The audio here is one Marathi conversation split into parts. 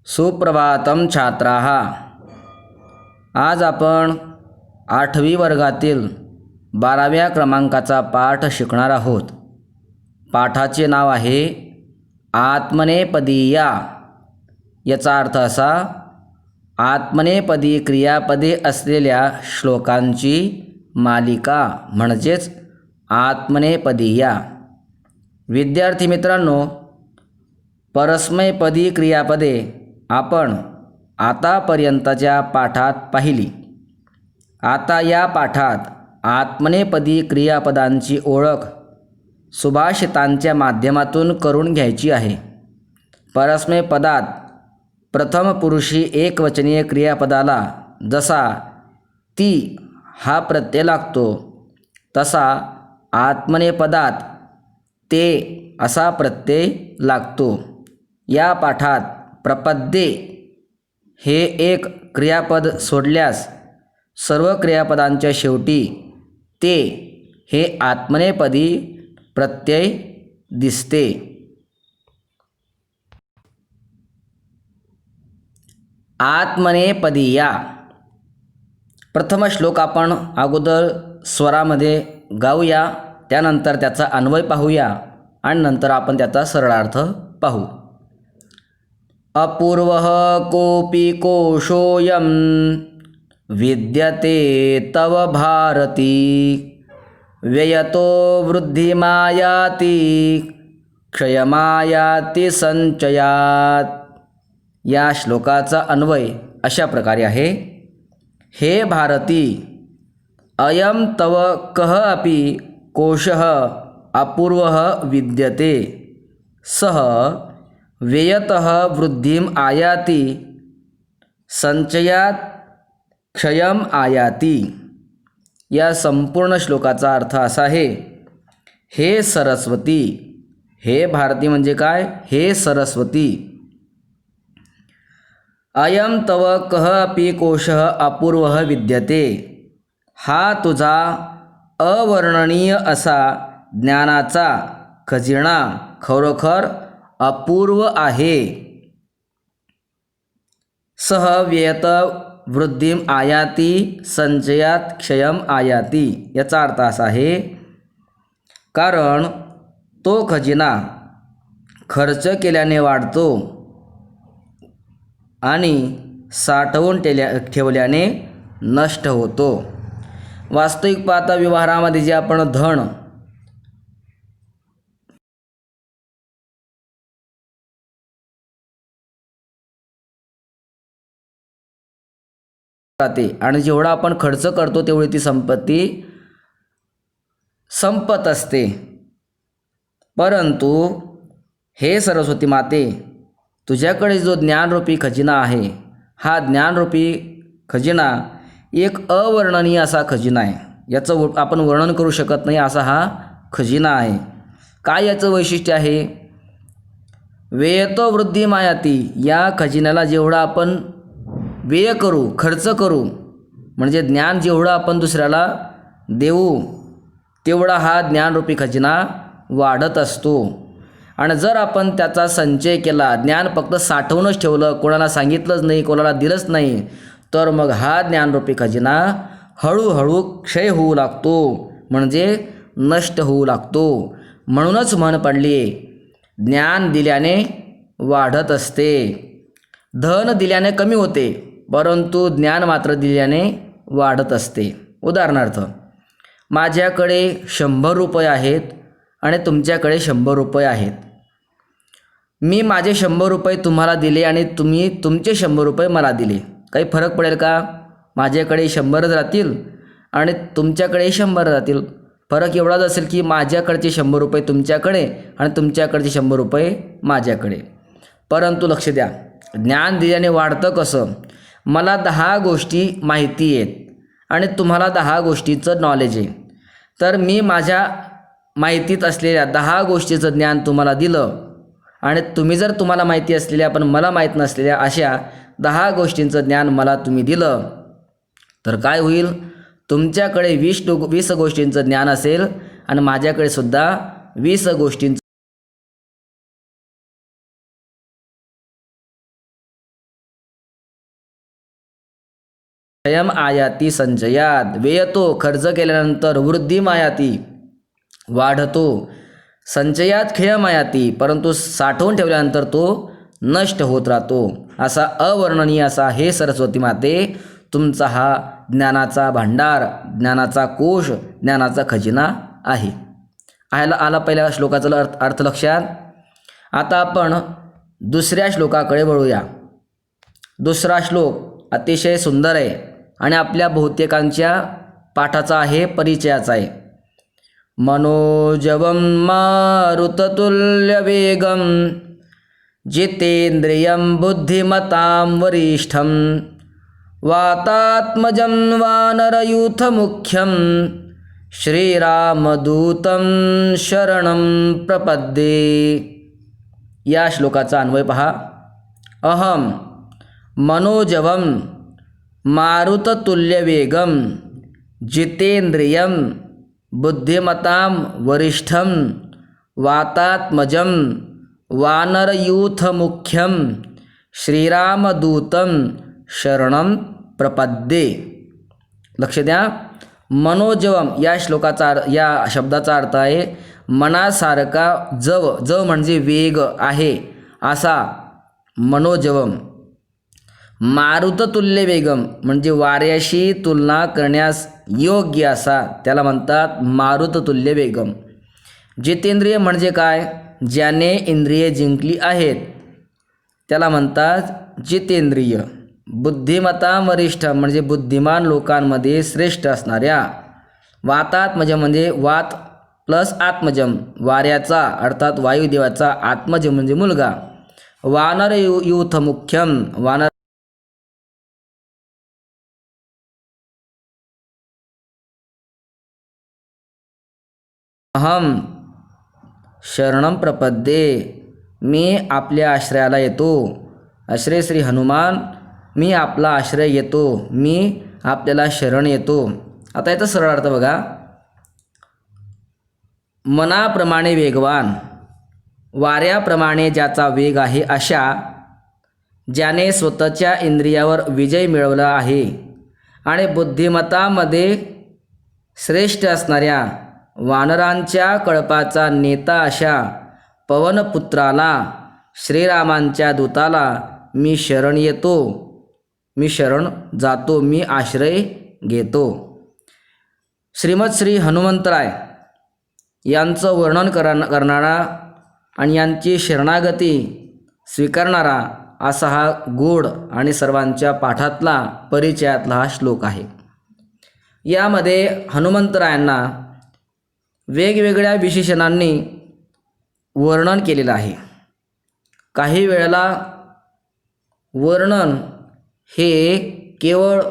सुप्रभातम छात्राः। आज आपण 8वी वर्गातील 12व्या क्रमांकाचा पाठ शिकणार आहोत। पाठाचे नाव आहे आत्मनेपदीया। याचा अर्थ असा, आत्मनेपदी क्रियापदे असलेल्या श्लोकांची मालिका म्हणजेच आत्मनेपदीया। विद्यार्थी मित्रांनो, परस्मैपदी क्रियापदे आपण आतापर्यंतच्या पाठात पाहिली। आता या पाठात आत्मनेपदी क्रियापदांची ओळख सुभाषितांच्या माध्यमातून करून घ्यायची आहे। परस्मैपदात प्रथम पुरुषी एकवचनीय क्रियापदाला जसा ती हा प्रत्यय लागतो, तसा आत्मनेपदात ते असा प्रत्यय लागतो। या पाठात प्रपद्ये हे एक क्रियापद सोडल्यास सर्व क्रियापदांच्या शेवटी ते हे आत्मनेपदी प्रत्यय दिसते। आत्मनेपदीया। प्रथम श्लोक आपण अगोदर स्वरामध्ये गाऊया, त्यानंतर त्याचा अन्वय पाहूया आणि नंतर आपण त्याचा सरळार्थ पाहू। अपूर्वः कोऽपि कोशोऽयं विद्यते तव भारती व्ययतो वृद्धिमायाति क्षयमायाति संचयात्। या श्लोकाचा अन्वय अशा प्रकारे आहे। हे भारती, अयं तव कः अपि कोशः अपूर्वः विद्यते, सः व्ययतः वृद्धिम आयाति संचयात क्षयम आयाति। या संपूर्ण श्लोकाचा अर्थ असा आहे, हे सरस्वती, हे भारती म्हणजे काय, हे सरस्वती, अयम तव कः अपि कोशः अपूर्वः विद्यते, हा तुझा अवर्णनीय असा ज्ञानाचा खजिना खरोखर अपूर्व आहे। सह व्ययत वृद्धिम आयाति संचयात क्षयम आयाति। याचा अर्थ असा आहे, कारण तो खजिना खर्च केल्याने वाढतो आणि साठवून ठेवल्याने नष्ट होतो। वास्तविक पाहता व्यवहारामध्ये जे आपण धन आणि जेवढा आपण खर्च करतो तेवढी ती संपत्ती संपत असते। परंतु हे सरस्वती माते, तुझ्याकडे जो ज्ञानरूपी खजिना आहे, हा ज्ञानरूपी खजिना एक अवर्णनीय असा खजिना आहे। याचं आपण वर्णन करू शकत नाही असा हा खजिना आहे। काय याचं वैशिष्ट्य आहे? व्ययतो वृद्धिमायाति। या खजिन्याला जेवढा आपण व्यय करू, खर्च करू, म्हणजे ज्ञान जेवढं आपण दुसऱ्याला देऊ तेवढा हा ज्ञानरूपी खजिना वाढत असतो। आणि जर आपण त्याचा संचय केला, ज्ञान फक्त साठवूनच ठेवलं, कोणाला सांगितलंच नाही, कोणाला दिलंच नाही, तर मग हा ज्ञानरूपी खजिना हळूहळू क्षय होऊ लागतो, म्हणजे नष्ट होऊ लागतो। म्हणूनच म्हण पडली आहे, ज्ञान दिल्याने वाढत असते, धन दिल्याने कमी होते, परंतु ज्ञान मात्र दिल्याने वाढत असते। उदाहरणार्थ, माझ्याकडे 100 रुपये आहेत आणि तुमच्याकडे 100 रुपये आहेत। मी माझे 100 रुपये तुम्हाला दिले आणि तुम्ही तुमचे 100 रुपये मला दिले, काही फरक पडेल का? माझ्याकडे 100 राहतील आणि तुमच्याकडे 100 राहतील। फरक एवढाच असेल की माझ्याकडचे 100 रुपये तुमच्याकडे आणि तुमच्याकडचे 100 रुपये माझ्याकडे। परंतु लक्ष द्या, ज्ञान दिल्याने वाढतं कसं? मला 10 गोष्टी माहिती आहेत आणि तुम्हाला 10 गोष्टीचं नॉलेज आहे, तर मी माझ्या माहितीत असलेल्या 10 गोष्टीचं ज्ञान तुम्हाला दिलं आणि तुम्ही जर तुम्हाला माहिती असलेल्या पण मला माहीत नसलेल्या अशा 10 गोष्टींचं ज्ञान मला तुम्ही दिलं, तर काय होईल? तुमच्याकडे 20 गोष्टींचं ज्ञान असेल आणि माझ्याकडे सुद्धा 20 गोष्टींचं क्षयम आयाती संचयात, व्ययतो खर्च केल्यानंतर वृद्धी आयाती वाढतो, संचयात क्षयम आयाती परंतु साठवून ठेवल्यानंतर तो नष्ट होत राहतो. असा अवर्णनीय असा हे सरस्वती माते तुमचा हा ज्ञानाचा भांडार, ज्ञानाचा कोश, ज्ञानाचा खजिना आहे. आला पहिल्या श्लोकाचा अर्थ लक्षात. आता आपण दुसऱ्या श्लोकाकडे वळूया. दुसरा श्लोक अतिशय सुंदर आहे आणि आपल्या बहुतेकांच्या पाठाचा आहे, परिचयाचा आहे. मनोजवं मारुततुल्यवेगं जितेंद्रियं बुद्धिमतां वरिष्ठं वातात्मजं वानरयूथमुख्यं श्रीरामदूतं शरणं प्रपद्ये. या श्लोकाचा अन्वय पहा. अहम मनोजवं मारुततुल्यवेगं जितेंद्रियं बुद्धिमतां वरिष्ठं वातात्मजं वानरयूथमुख्यं श्रीरामदूतं शरणं प्रपद्ये. लक्ष द्या. मनोजवम या श्लोकाचा या शब्दाचा अर्थ आहे मनासारखा जव म्हणजे वेग आहे असा मनोजवम. मारुततुल्य वेगम म्हणजे वाऱ्याशी तुलना करण्यास योग्य असा त्याला म्हणतात मारुततुल्य वेगम. जितेंद्रिय म्हणजे काय? ज्याने इंद्रिये जिंकली आहेत त्याला म्हणतात जितेंद्रिय. बुद्धिमता वरिष्ठ म्हणजे बुद्धिमान लोकांमध्ये श्रेष्ठ असणाऱ्या. वातात्मज म्हणजे वात प्लस आत्मजम वाऱ्याचा अर्थात वायुदेवाचा, आत्मज म्हणजे मुलगा. वानर यूथ मुख्यम वानर अहम शरणम प्रपद्ये मी आपल्या आश्रयाला येतो. आश्रय श्री हनुमान मी आपला आश्रय येतो, मी आपल्याला शरण येतो. आता याचा सरळ अर्थ बघा. मनाप्रमाणे वेगवान, वाऱ्याप्रमाणे ज्याचा वेग आहे अशा, ज्याने स्वतःच्या इंद्रियावर विजय मिळवला आहे आणि बुद्धिमत्तामध्ये श्रेष्ठ असणाऱ्या वानरांच्या कळपाचा नेता अशा पवनपुत्राला श्रीरामांच्या दूताला मी शरण येतो, मी शरण जातो, मी आश्रय घेतो. श्रीमद श्री हनुमंतराय यांचं वर्णन करणारा आणि यांची शरणागती स्वीकारणारा असा हा गोड आणि सर्वांच्या पाठातला परिचयातला हा श्लोक आहे. यामध्ये हनुमंतरायांना वेगवेगळ्या विशेषणांनी वर्णन केलेलं आहे. काही वेळेला वर्णन हे केवळ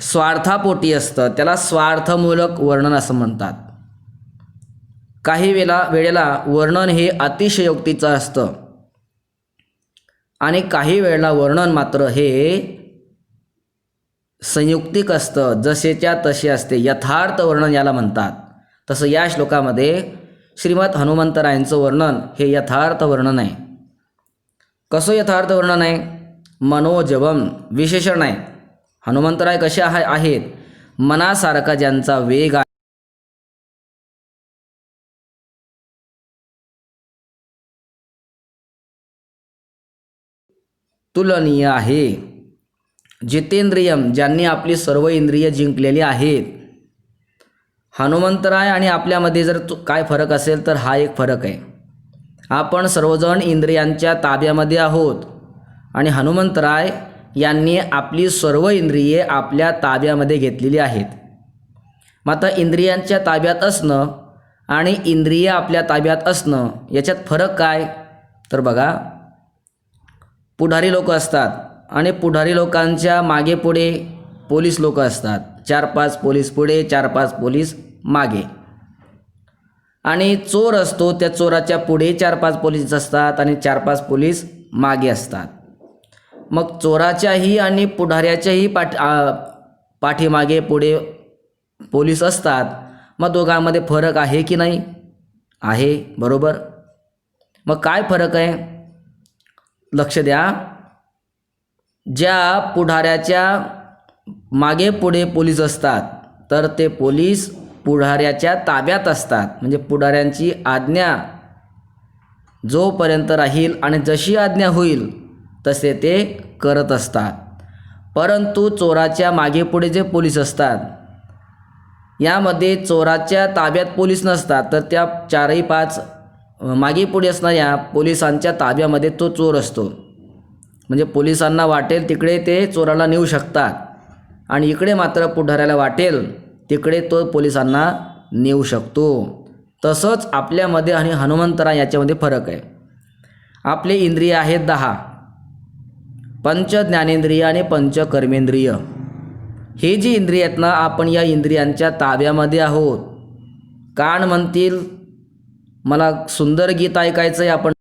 स्वार्थापोटी असतं, त्याला स्वार्थमूलक वर्णन असं म्हणतात. काही वेळेला वर्णन हे अतिशयोक्तीचं असतं आणि काही वेळेला वर्णन मात्र हे संयुक्तिक असतं, जसेच्या तसे असते, यथार्थ वर्णन याला म्हणतात. तसं या श्लोकामध्ये श्रीमद हनुमंतरायांचं वर्णन हे यथार्थ वर्णन आहे. कसं यथार्थ वर्णन आहे? मनोजवम विशेषण आहे. हनुमंतराय कसे आहेत? मनासारखा ज्यांचा वेग आहे, तुलनीय आहे. जितेंद्रियम ज्यांनी आपली सर्व इंद्रिय जिंकलेली आहेत. हनुमंतराय आणि आपल्यामध्ये जर काय फरक असेल तर हा एक फरक आहे. आपण सर्वजण इंद्रियांच्या ताब्यामध्ये आहोत आणि हनुमंतराय यांनी आपली सर्व इंद्रिये आपल्या ताब्यामध्ये घेतलेली आहेत. मात्र इंद्रियांच्या ताब्यात असणं आणि इंद्रिय आपल्या ताब्यात असणं याच्यात फरक काय? तर बघा, पुढारी लोक असतात आणि पुढारी लोकांच्या मागे पुढे पोलीस लोक असतात. 4-5 पोलीस पुढे, 4-5 पोलीस मागे. आणि चोर असतो, त्या चोराच्या पुढे 4-5 पोलीस असतात आणि 4-5 पोलीस मागे असतात. मग चोराच्याही आणि पुढाऱ्याच्याही पाठीमागे पुढे पोलीस असतात. मग दोघांमध्ये फरक आहे की नाही? आहे, बरोबर. मग काय फरक आहे? लक्ष द्या, ज्या पुढाऱ्याच्या मागे पुढे पोलीस असतात तर ते पोलीस पुढाऱ्याच्या ताब्यात असतात. म्हणजे पुढाऱ्यांची आज्ञा जोपर्यंत राहील आणि जशी आज्ञा होईल तसे ते करत असतात. परंतु चोराच्या मागे पुढे जे पोलीस असतात यामध्ये चोराच्या ताब्यात पोलीस नसतात, तर त्या 4-5 मागे पुढे असणाऱ्या पोलिसांच्या ताब्यामध्ये तो चोर असतो. म्हणजे पोलिसांना वाटेल तिकडे ते चोराला नेऊ शकतात आणि इकडे मात्र पुढाऱ्याला वाटेल तिकडे तो पोलिसांना नेऊ शकतो. तसंच आपल्यामध्ये आणि हनुमंतराय याच्यामध्ये फरक आहे. आपले इंद्रिय आहेत 10, पंच ज्ञानेंद्रिय आणि पंच कर्मेंद्रिय. हे जी इंद्रिय आहेत ना, आपण या इंद्रियांच्या ताब्यामध्ये आहोत. कान म्हणतील मला सुंदर गीत ऐकायचं आहे, आपण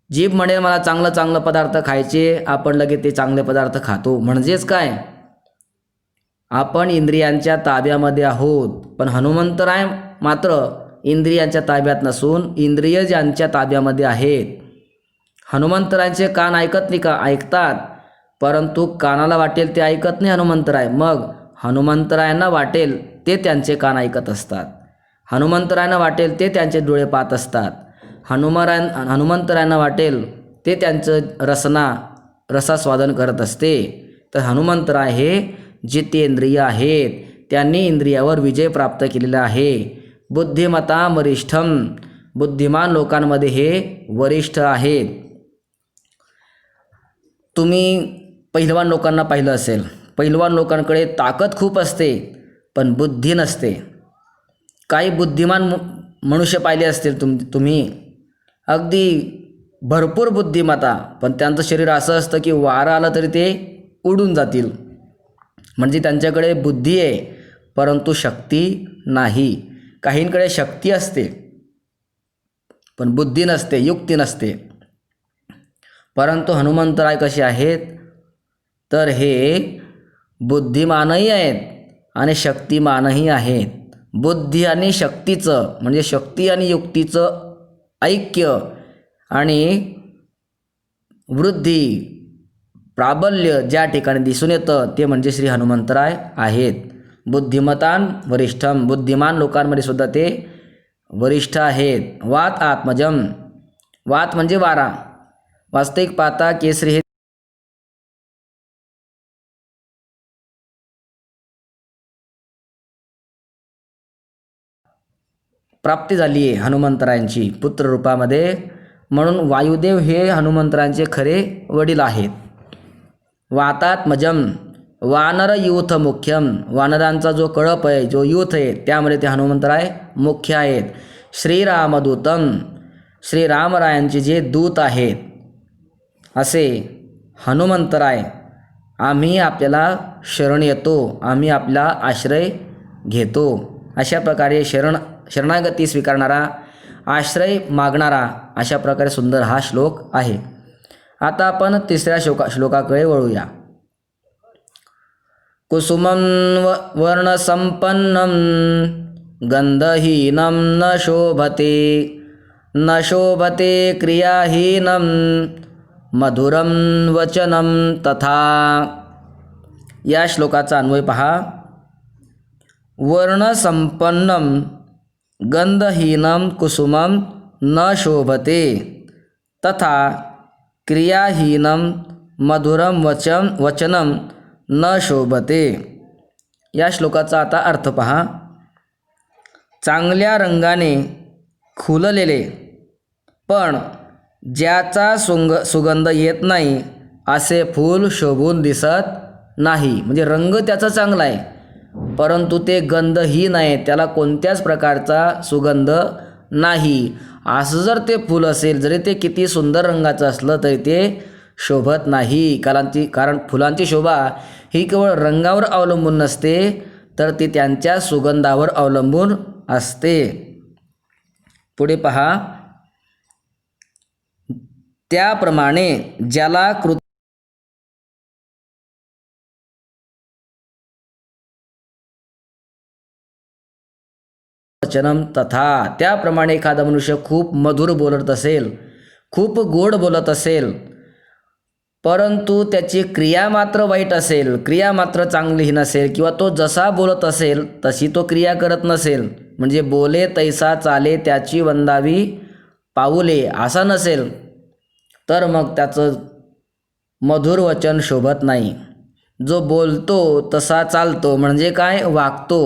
जीभ म्हणेल मला चांगलं चांगलं पदार्थ खायचे, आपण लगेच ते चांगले पदार्थ खातो. म्हणजेच काय, आपण इंद्रियांच्या ताब्यामध्ये आहोत. पण हनुमंतराय मात्र इंद्रियांच्या ताब्यात नसून इंद्रिय ज्यांच्या ताब्यामध्ये आहेत. हनुमंतरायांचे कान ऐकत नाही का? ऐकतात, परंतु कानाला वाटेल ते ऐकत नाही हनुमंतराय. मग हनुमंतरायांना वाटेल ते त्यांचे कान ऐकत असतात, हनुमंतरायांना वाटेल ते त्यांचे डोळे पाहत असतात, हनुमंतरायांना वाटेल ते त्यांचं रसास्वादन करत असते. तर हनुमंतराय हे जितेंद्रिय आहेत, त्यांनी इंद्रियावर विजय प्राप्त केलेला आहे. बुद्धिमतां वरिष्ठम, बुद्धिमान लोकांमध्ये हे वरिष्ठ आहेत. तुम्ही पहिलवान लोकांना पाहिलं असेल, पहिलवान लोकांकडे ताकद खूप असते पण बुद्धी नसते. काही बुद्धिमान मनुष्य पाहिले असतील तुम्ही, अगदी भरपूर बुद्धिमत्ता, पण त्यांचं शरीर असं असतं की वारा आला तरी ते उडून जातील. म्हणजे त्यांच्याकडे बुद्धी आहे परंतु शक्ती नाही. काहींकडे शक्ती असते पण बुद्धी नसते, युक्ती नसते. परंतु हनुमंतराय कसे आहेत, तर हे बुद्धिमानही आहेत आणि शक्तिमानही आहेत. बुद्धी आणि शक्तीचं म्हणजे शक्ती आणि युक्तीचं ऐक्य आणि वृद्धी प्राबल्य ज्या ठिकाणी दिसून येतं ते म्हणजे श्री हनुमंतराय आहेत. बुद्धिमतां वरिष्ठम, बुद्धिमान लोकांमध्ये सुद्धा ते वरिष्ठ आहेत. वात आत्मजम, वात म्हणजे वारा. वास्तविक पाहता केसरी हे प्राप्ती झाली आहे हनुमंतरायांची पुत्र रूपामध्ये, म्हणून वायुदेव हे हनुमंतरायांचे खरे वडील आहेत. वातात्मजम, वानर यूथ मुख्यम, वानरांचा जो कळप आहे, जो यूथ आहे त्यामध्ये ते हनुमंतराय मुख्य आहेत. श्रीरामदूतम, श्रीरामरायांचे जे दूत आहेत असे हनुमंतराय. आम्ही आपल्याला शरण येतो, आम्ही आपला आश्रय घेतो. अशा प्रकारे शरणागती स्वीकारणारा, आश्रय मागणारा, अशा प्रकारे सुंदर हा श्लोक आहे. आता आपण तिसऱ्या श्लोकाकडे वळूया. कुसुमं वर्णसंपन्नं गंधहीनं न शोभते, न शोभते क्रियाहीनं मधुरं वचनं तथा. या श्लोकाचा अन्वय पहा. वर्णसंपन्नं गंधहीनं कुसुमं न शोभते तथा क्रियाहीनं मधुरं वचनं न शोभते. या श्लोकाचा आता अर्थ पहा. चांगल्या रंगाने खुललेले पण ज्याचा सुगंध येत नाही असे फूल शोभून दिसत नाही. म्हणजे रंग त्याचा चांगला आहे परंतु ते गंधहीन आहे, त्याला कोणत्याच प्रकारचा सुगंध नाही. असं जर ते फूल असेल, जरी ते किती सुंदर रंगाचं असलं तरी ते शोभत नाही. कारण फुलांची शोभा ही केवळ रंगावर अवलंबून नसते तर ती त्यांच्या सुगंधावर अवलंबून असते. पुढे पहा. त्याप्रमाणे ज्याला वचनम तथा, त्याप्रमाणे एखादा मनुष्य खूप मधुर बोलत असेल, खूप गोड बोलत असेल, परंतु त्याची क्रिया मात्र वाईट असेल, क्रिया मात्र चांगलीही नसेल, किंवा तो जसा बोलत असेल तशी तो क्रिया करत नसेल, म्हणजे बोले तैसा चाले त्याची वंदावी पाऊले असा नसेल, तर मग त्याचं मधुर वचन शोभत नाही. जो बोलतो तसा चालतो, म्हणजे काय, वागतो,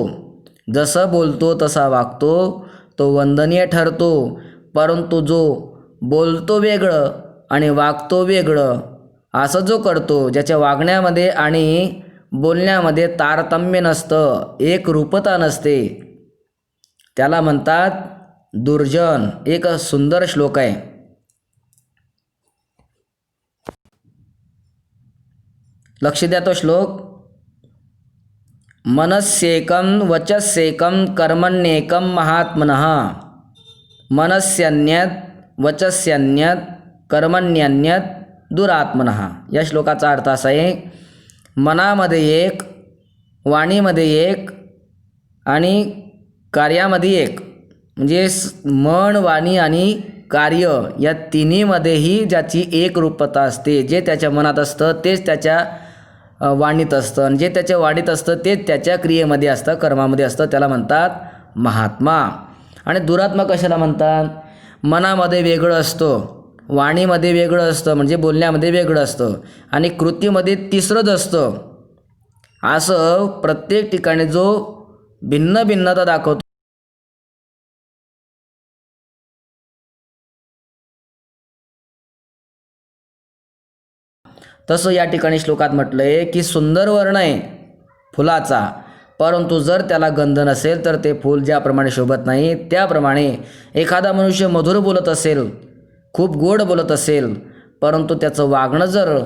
जसं बोलतो तसा वागतो, तो वंदनीय ठरतो. परंतु जो बोलतो वेगळं आणि वागतो वेगळं असं जो करतो, ज्याच्या वागण्यामध्ये आणि बोलण्यामध्ये तारतम्य नसतं, एक रूपता नसते, त्याला म्हणतात दुर्जन. एक सुंदर श्लोक आहे. लक्ष द्या तो श्लोक. मनस्येकं वचस्येकं कर्मण्येकं महात्मनः, मनस्यन्यत् वचस्यन्यत् कर्मण्यन्यत् दुरात्मनः. या श्लोकाचा अर्थ असा आहे, मनामध्ये एक, वाणीमध्ये एक आणि कार्यामध्ये एक, म्हणजे मन, वाणी आणि कार्य या तिन्हीमध्येही ज्याची एक रूपता असते. जे त्याच्या मनात असतं तेच त्याच्या वाणीत असतं, आणि जे त्याच्या वाणीत असतं तेच त्याच्या क्रियेमध्ये असतं, कर्मामध्ये असतं, त्याला म्हणतात महात्मा. आणि दुरात्मा कशाला म्हणतात? मनामध्ये वेगळं असतं, वाणीमध्ये वेगळं असतं, म्हणजे बोलण्यामध्ये वेगळं असतं, आणि कृतीमध्ये तिसरंच असतं. असं प्रत्येक ठिकाणी जो भिन्न भिन्नता दाखवतो, तसं या ठिकाणी श्लोकात म्हटलं आहे की सुंदर वर्ण आहे फुलाचा, परंतु जर त्याला गंध नसेल तर ते फूल ज्याप्रमाणे शोभत नाही, त्याप्रमाणे एखादा मनुष्य मधुर बोलत असेल, खूप गोड बोलत असेल, परंतु त्याचं वागणं जर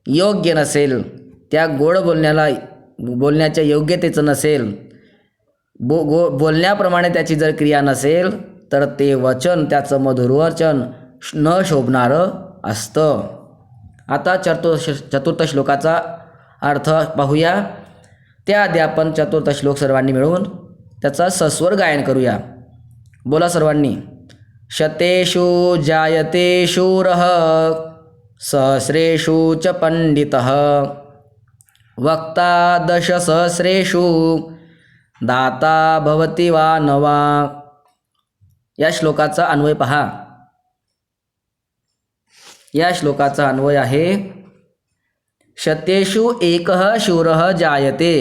योग्य नसेल, त्या गोड बोलण्याच्या योग्यतेचं नसेल, बोलण्याप्रमाणे त्याची जर क्रिया नसेल, तर ते वचन, त्याचं मधुर वचन न शोभणारं असतं. आता चतुर्थ श्लोकाचा अर्थ पाहूया. त्याआधी आपण चतुर्थ श्लोक सर्वांनी मिळून त्याचा सस्वर गायन करूया. बोला सर्वांनी. शतेषु जायते शूरः सहस्रेषु च पंडितः वक्ता दशसहस्रेषु दाता भवति वा नवा. या श्लोकाचा अन्वय पहा. या श्लोकाचा अन्वय आहे, शतेषु एकः शूरः जायते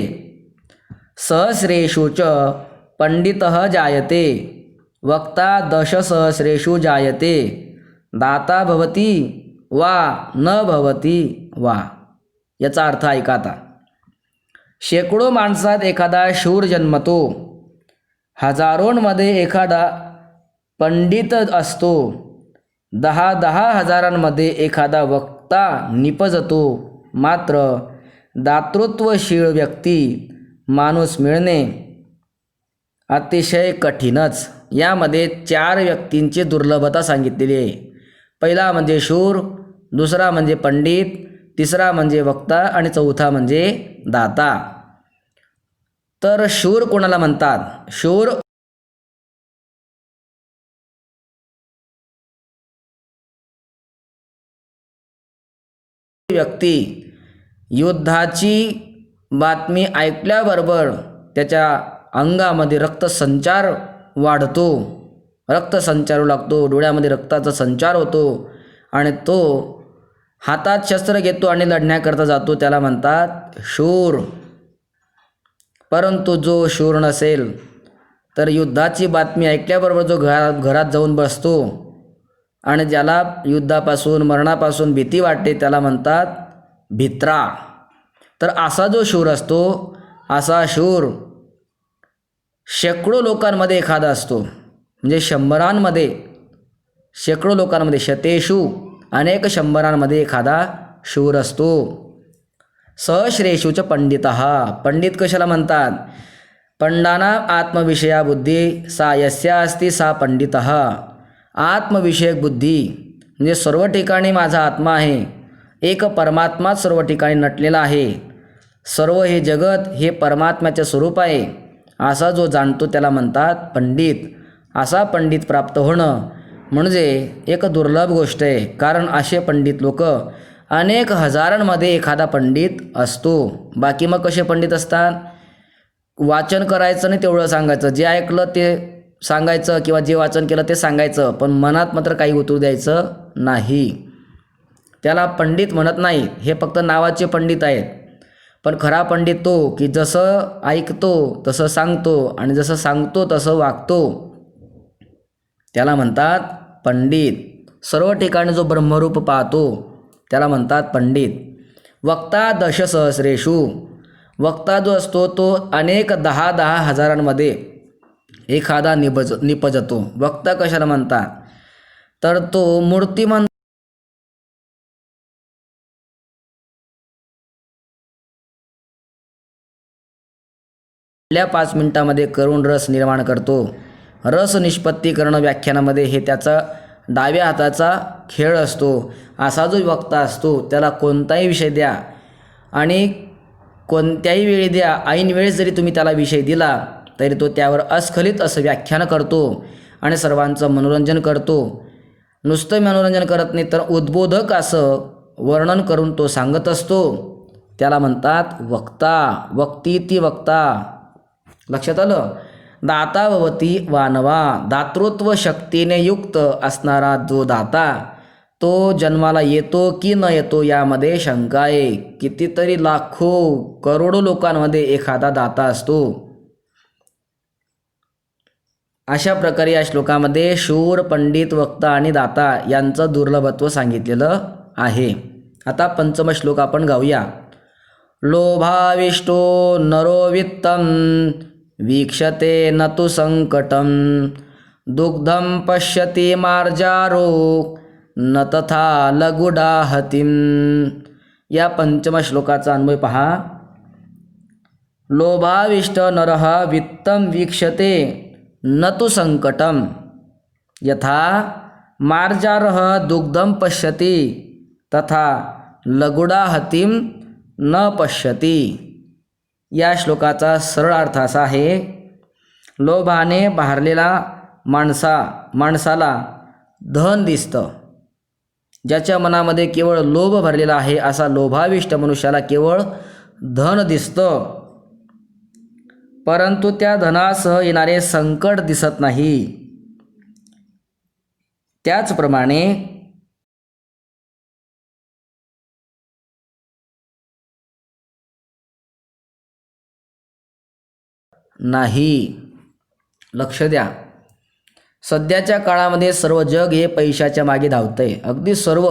सहस्रेषु च पंडितः जायते वक्ता दशसहस्रेषु जायते दाता भवति वा न भवति वा. याचा अर्थ ऐका आता. शेकडो माणसात एखादा शूर जन्मतो, हजारोंमध्ये एखादा पंडित असतो, 10,000 हजारांमध्ये एखादा वक्ता निपजतो, मात्र दातृत्वशील व्यक्ती माणूस मिळणे अतिशय कठीणच. यामध्ये 4 व्यक्तींची दुर्लभता सांगितलेली आहे. पहिला म्हणजे शूर, दुसरा म्हणजे पंडित, तिसरा म्हणजे वक्ता आणि चौथा म्हणजे दाता. तर शूर कोणाला म्हणतात? शूर व्यक्ती युद्धाची बातमी ऐकल्याबरोबर त्याच्या अंगामध्ये रक्तसंचार वाढतो, रक्त संचारू लागतो, डोळ्यामध्ये रक्ताचा संचार होतो आणि तो हातात शस्त्र घेतो आणि लढण्याकरता जातो, त्याला म्हणतात शूर. परंतु जो शूर नसेल तर युद्धाची बातमी ऐकल्याबरोबर जो घरात जाऊन बसतो आणि ज्याला युद्धापासून, मरणापासून भीती वाटते, त्याला म्हणतात भित्रा. तर असा जो शूर असतो, असा शूर शेकडो लोकांमध्ये एखादा असतो, म्हणजे शंभरांमध्ये, शेकडो लोकांमध्ये, शतेषु अनेक शंभरांमध्ये एखादा शूर असतो. सहस्रेषुच पंडितः. पंडित कशाला म्हणतात? पंडाना आत्मविषया बुद्धी सा यस्या अस्ति सा पंडितः. आत्मविषयक बुद्धी म्हणजे सर्व ठिकाणी माझा आत्मा आहे, एक परमात्मा सर्व ठिकाणी नटलेला आहे, सर्व हे जगत हे परमात्म्याचे स्वरूप आहे असा जो जाणतो त्याला म्हणतात पंडित. असा पंडित प्राप्त होणं म्हणजे एक दुर्लभ गोष्ट आहे. कारण असे पंडित लोक अनेक हजारांमध्ये एखादा पंडित असतो. बाकी मग कसे पंडित असतात? वाचन करायचं नाही, तेवढं सांगायचं, जे ऐकलं ते सांगायचं किंवा जे वाचन केलं ते सांगायचं, पण मनात मात्र काही उतरू द्यायचं नाही. त्याला पंडित म्हणत नाही. हे फक्त नावाचे पंडित आहेत. पण खरा पंडित तो की जसं ऐकतो तसं सांगतो आणि जसं सांगतो तसं वागतो, त्याला म्हणतात पंडित. सर्व ठिकाणी जो ब्रह्मरूप पाहतो त्याला म्हणतात पंडित. वक्ता दशसहस्रेषु. वक्ता जो असतो तो अनेक 10,000 हजारांमध्ये एखादा निपजतो. वक्ता कशाला म्हणतात? तर तो मूर्तिमंत 5 मिनिटामध्ये करून रस निर्माण करतो. रस निष्पत्ती करणं व्याख्यानामध्ये हे त्याचा डाव्या हाताचा खेळ असतो. असा जो वक्ता असतो त्याला कोणताही विषय द्या आणि कोणत्याही वेळी द्या, ऐन वेळेस जरी तुम्ही त्याला विषय दिला तरी तो त्यावर अस्खलित असं व्याख्यान करतो आणि सर्वांचं मनोरंजन करतो. नुसतं मनोरंजन करत नाही तर उद्बोधक असं वर्णन करून तो सांगत असतो. त्याला म्हणतात वक्ता. वक्ती ती वक्ता. लक्षात आलं? दातावती वानवा. दातृत्व शक्तीने युक्त असणारा जो दाता तो जन्माला येतो की न येतो यामध्ये शंका आहे. कितीतरी लाखो करोडो लोकांमध्ये एखादा दाता असतो. अशा प्रकारे या श्लोकामध्ये शूर, पंडित, वक्ता आणि दाता यांचं दुर्लभत्व सांगितलेलं आहे. आता पंचम श्लोक आपण गाऊया. लोभाविष्टो नरो वित्तं वीक्षते न तु संकटं दुग्धं पश्यति मार्जारो न तथा लघुडाहतिं. या पंचम श्लोकाचा अन्वय पहा. लोभाविष्ट नरः वित्तं वीक्षते न तु संकटं यथा मार्जारः दुग्धं पश्यति तथा लघुडाहतिं न पश्यति. या श्लोकाचा सरळ अर्थ असा आहे. लोभाने भारलेला माणसाला धन दिसतं. ज्याच्या मनामध्ये केवळ लोभ भरलेला आहे असा लोभाविष्ट मनुष्याला केवळ धन दिसतं, परंतु त्या धनासह येणारे संकट दिसत नाही. त्याचप्रमाणे नाही. लक्ष द्या. सध्याच्या काळामध्ये सर्व जग हे पैशाच्या मागे धावतंय. अगदी सर्व,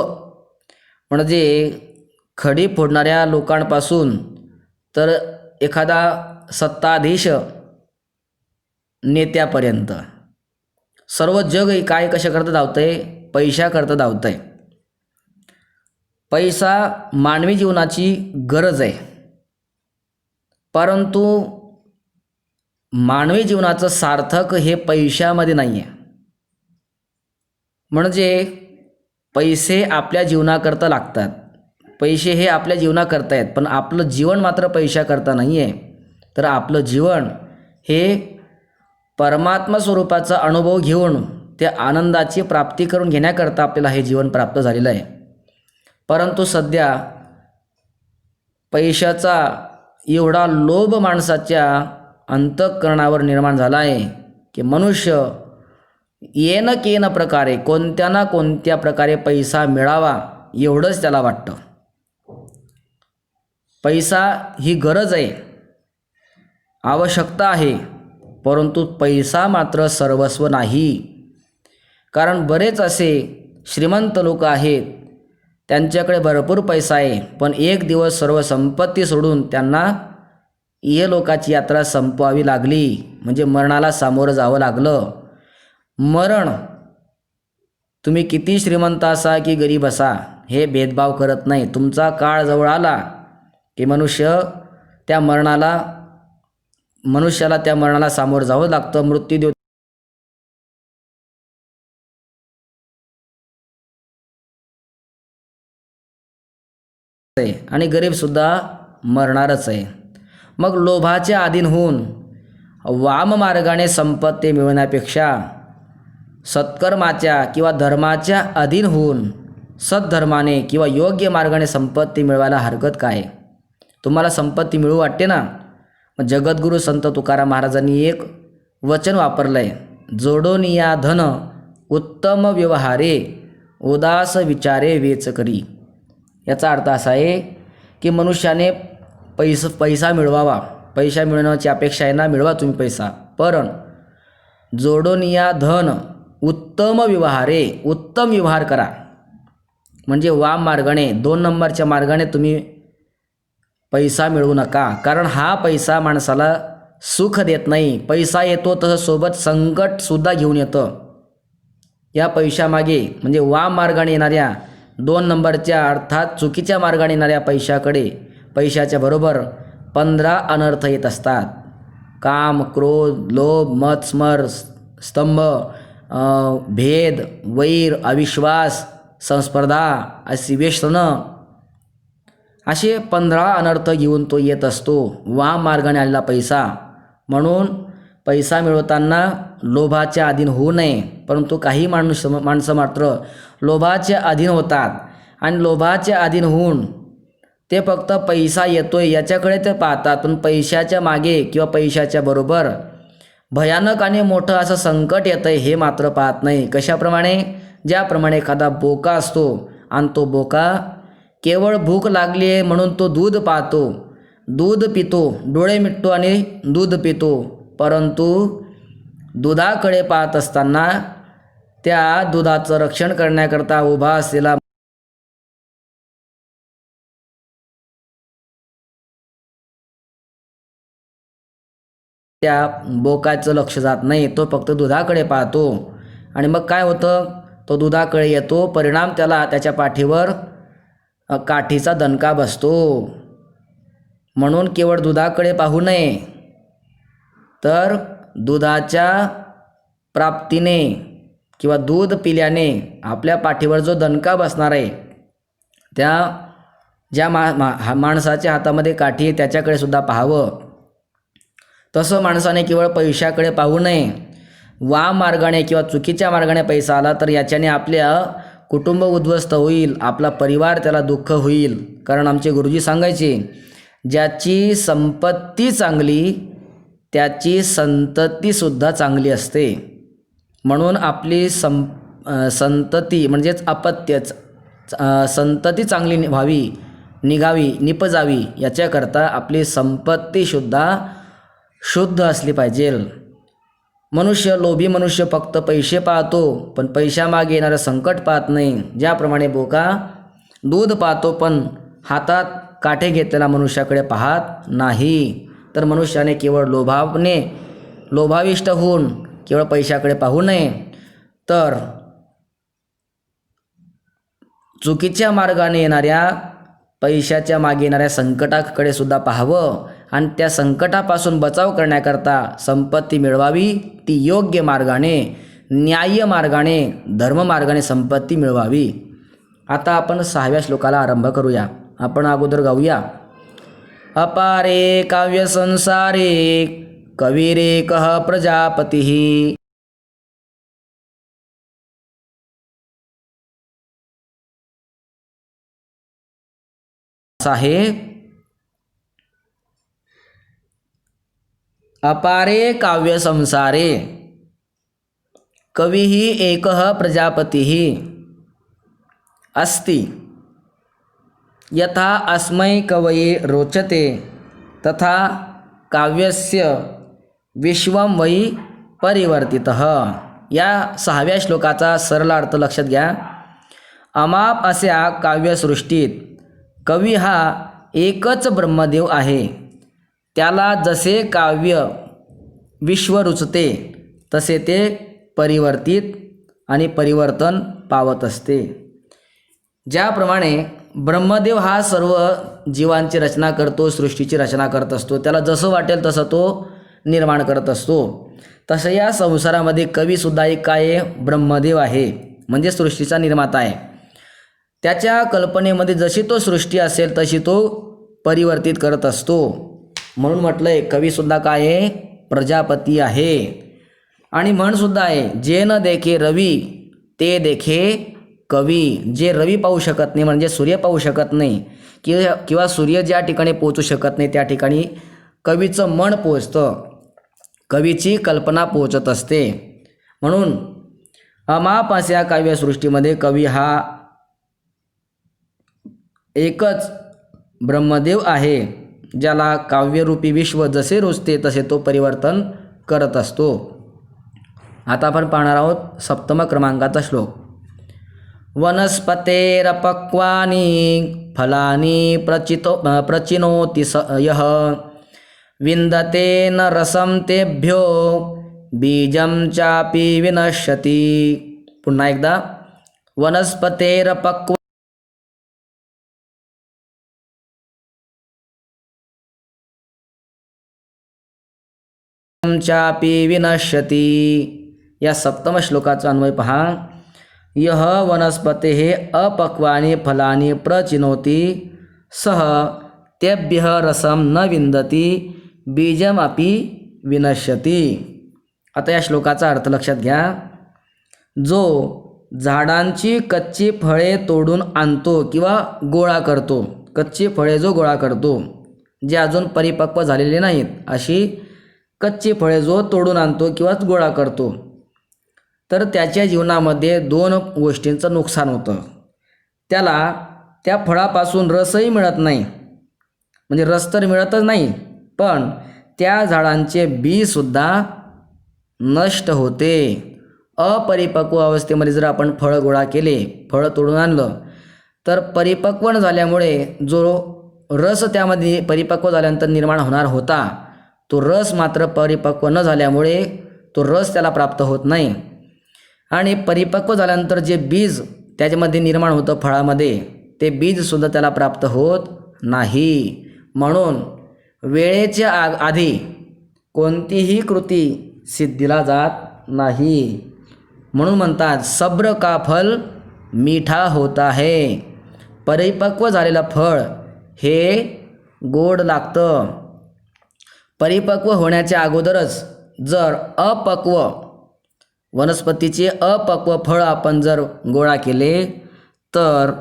म्हणजे खडी फोडणाऱ्या लोकांपासून तर एखादा सत्ताधीश नेत्यापर्यंत सर्व जग काय कशाकरता धावतंय? पैशाकरता धावतंय. पैसा मानवी जीवनाची गरज आहे, परंतु मानवी जीवनाचं सार्थक हे पैशामध्ये नाही आहे. म्हणजे पैसे आपल्या जीवनाकरता लागतात, पैसे हे आपल्या जीवनाकरता आहेत, पण आपलं जीवन मात्र पैशाकरता नाही आहे. तर आपलं जीवन हे परमात्मा स्वरूपाचा अनुभव घेऊन त्या आनंदाची प्राप्ती करून घेण्याकरता आपल्याला हे जीवन प्राप्त झालेलं आहे. परंतु सध्या पैशाचा एवढा लोभ माणसाच्या अंतःकरणावर निर्माण झाला आहे की मनुष्य येन केन प्रकारे कोणत्या ना कोणत्या प्रकारे पैसा मिळावा एवढंच त्याला वाटतं. पैसा ही गरज आहे, आवश्यकता आहे, परंतु पैसा मात्र सर्वस्व नाही. कारण बरेच असे श्रीमंत लोक आहेत, त्यांच्याकडे भरपूर पैसा आहे, पण एक दिवस सर्व संपत्ती सोडून त्यांना इहलोकाची यात्रा संपवावी लागली, म्हणजे मरणाला सामोरं जावं लागलं. मरण तुम्ही किती श्रीमंत असा की गरीब असा हे भेदभाव करत नाही. तुमचा काळ जवळ आला की मनुष्याला त्या मरणाला सामोरं जावं लागतं. मृत्यू देव आणि गरीब सुद्धा मरणारच आहे. मग लोभाच्या अधीन होऊन वाम मार्गाने संपत्ती मिळवण्यापेक्षा सत्कर्माच्या किंवा धर्माच्या अधीन होऊन सद्धर्माने किंवा योग्य मार्गाने संपत्ती मिळवायला हरकत काय? तुम्हाला संपत्ती मिळू वाटते ना? मग जगद्गुरू संत तुकाराम महाराजांनी एक वचन वापरलं आहे, जोडून या धन उत्तम व्यवहारे उदास विचारे वेच करी. याचा अर्थ असा आहे की मनुष्याने पैसा मिळवावा, पैसा मिळवण्याची अपेक्षा आहे ना, मिळवा तुम्ही पैसा, पण जोडून या धन उत्तम व्यवहारे, उत्तम व्यवहार करा. म्हणजे वाम मार्गाने, 2 नंबरच्या मार्गाने तुम्ही पैसा मिळवू नका, कारण हा पैसा माणसाला सुख देत नाही. पैसा येतो तसं सोबत संकटसुद्धा घेऊन येतं. या पैशामागे म्हणजे वाम मार्गाने येणाऱ्या 2 नंबरच्या अर्थात चुकीच्या मार्गाने येणाऱ्या पैशाकडे, पैशाच्या बरोबर 15 अनर्थ येत असतात. काम, क्रोध, लोभ, मद, स्मर, स्तंभ, भेद, वैर, अविश्वास, संस्पर्धा, अशी व्यसनं, असे 15 अनर्थ घेऊन तो येत असतो, वाम मार्गाने आलेला पैसा. म्हणून पैसा मिळवताना लोभाच्या अधीन होऊ नये. परंतु काही माणसं मात्र लोभाच्या अधीन होतात आणि लोभाच्या अधीन होऊन ते फक्त पैसा येतोय याच्याकडे ते पाहतात, पण पैशाच्या मागे किंवा पैशाच्या बरोबर भयानक आणि मोठं असं संकट येतं हे मात्र पाहत नाही. कशाप्रमाणे? ज्याप्रमाणे एखादा बोका असतो आणि तो बोका केवळ भूक लागली आहे म्हणून तो दूध पाहतो, दूध पितो, डोळे मिटतो आणि दूध पितो, परंतु दुधाकडे पाहत असताना त्या दुधाचं रक्षण करण्याकरता उभा असलेला त्या बोकाचं लक्ष जात नाही, तो फक्त दुधाकडे पाहतो. आणि मग काय होतं? तो दुधाकडे येतो, परिणाम त्याला त्याच्या पाठीवर काठीचा दणका बसतो. म्हणून केवळ दुधाकडे पाहू नये, तर दुधाच्या प्राप्तीने किंवा दूध पिल्याने आपल्या पाठीवर जो दणका बसणार आहे, त्या ज्या माणसाच्या हातामध्ये काठी आहे त्याच्याकडे सुद्धा पाहावं. तसं माणसाने केवळ पैशाकडे पाहू नये. वाम मार्गाने किंवा चुकीच्या मार्गाने पैसा आला तर याच्याने आपल्या कुटुंब उद्ध्वस्त होईल, आपला परिवार त्याला दुःख होईल. कारण आमचे गुरुजी सांगायचे, ज्याची संपत्ती चांगली त्याची संततीसुद्धा चांगली असते. म्हणून आपली संतती म्हणजेच अपत्यच संतती चांगली व्हावी, निघावी, निपजावी याच्याकरता आपली संपत्तीसुद्धा शुद्ध असली पाहिजे. लोभी मनुष्य फक्त पैसे पाहतो, पण पैशामागे येणारं संकट पाहत नाही. ज्याप्रमाणे बोका दूध पाहतो पण हातात काठे घेतलेला मनुष्याकडे पाहत नाही, तर मनुष्याने केवळ लोभाविष्ट होऊन केवळ पैशाकडे पाहू नये, तर चुकीच्या मार्गाने येणाऱ्या पैशाच्या मागे येणाऱ्या संकटाकडे सुद्धा पाहावं आणि त्या संकटापासून बचाव करण्याकरता संपत्ती मिळवावी, ती योग्य मार्गाने, न्याय्य मार्गाने, धर्म मार्गाने संपत्ती मिळवावी. आता आपण 6व्या श्लोकाला आरंभ करूया. आपण अगोदर गाऊया. अपारे काव्य संसारे कविरेकः प्रजापतिः आहे. अपारे काव्य संसारे कविः एकः प्रजापतिः अस्ति यथा अस्मै कवये रोचते तथा काव्यस्य विश्वं वै परिवर्तितः. या 6व्या श्लोकाचा सरळ अर्थ लक्षात घ्या. अमाप अशा काव्यसृष्टीत कवी हा एकच ब्रह्मदेव आहे. त्याला जसे काव्य विश्व रुचते तसे ते परिवर्तित आणि परिवर्तन पावत असते. ज्याप्रमाणे ब्रह्मदेव हा सर्व जीवांची रचना करतो, सृष्टीची रचना करत असतो, त्याला जसं वाटेल तसं तो निर्माण करत असतो, तसं या संसारामध्ये कवीसुद्धा एक काय ब्रह्मदेव आहे, म्हणजे सृष्टीचा निर्माता आहे. त्याच्या कल्पनेमध्ये जशी तो सृष्टी असेल तशी तो परिवर्तित करत असतो. म्हणून म्हटलंय कवीसुद्धा काय आहे, प्रजापती आहे. आणि म्हणसुद्धा आहे, जे न देखे रवी ते देखे कवी. जे रवी पाहू शकत नाही म्हणजे सूर्य पाहू शकत नाही किंवा सूर्य ज्या ठिकाणी पोहोचू शकत नाही त्या ठिकाणी कवीचं मन पोहोचतं, कवीची कल्पना पोहोचत असते. म्हणून अमाप अशा काव्यसृष्टीमध्ये कवी हा एकच ब्रह्मदेव आहे, ज्याला काव्यरूपी विश्व जसे रुजते तसे तो परिवर्तन करत असतो. आता आपण पाहणार आहोत 7 क्रमांकाचा श्लोक. वनस्पतेरपक्वानि फलानि प्रचिनोति यः विन्दते न रसं तेभ्यो बीजं चापि विनश्यति. पुन्हा एकदा. वनस्पतेरपक्व चापि विनश्यति. या 7 श्लोकाचा अन्वय पहा. यह वनस्पतेः अपक्वानि फलानि प्रचिनोति सः तेभ्यः रसं न विन्दति बीजमपि विनश्यति. आता या श्लोकाचा अर्थ लक्षात घ्या. जो झाडांची कच्ची फळे तोडून आणतो किंवा गोळा करतो, कच्ची फळे जो गोळा करतो, जे अजून परिपक्व झालेले नाहीत, अशी कच्ची फळे जो तोडून आणतो किंवा गोळा करतो, तर त्याच्या जीवनामध्ये 2 गोष्टींचं नुकसान होतं. त्याला त्या फळापासून रसही मिळत नाही, म्हणजे रस तर मिळतच नाही, पण त्या झाडांचे बीसुद्धा नष्ट होते. अपरिपक्व अवस्थेमध्ये जर आपण फळं गोळा केले, फळं तोडून आणलं, तर परिपक्व झाल्यामुळे जो रस त्यामध्ये परिपक्व झाल्यानंतर निर्माण होणार होता, तो रस मात्र परिपक्व न झाल्यामुळे तो रस त्याला प्राप्त होत नाही. आणि परिपक्व झाल्यानंतर जे बीज त्याच्यामध्ये निर्माण होतं फळामध्ये, ते बीजसुद्धा त्याला प्राप्त होत नाही. म्हणून वेळेच्या आधी कोणतीही कृती सिद्धीला जात नाही. म्हणून म्हणतात सब्र का फल मीठा होता है. परिपक्व झालेलं फळ हे गोड लागतं. परिपक्व होण्याच्या अगोदरच जर अपक्व वनस्पतीचे अपक्व फळ आपण जर गोळा केले, तर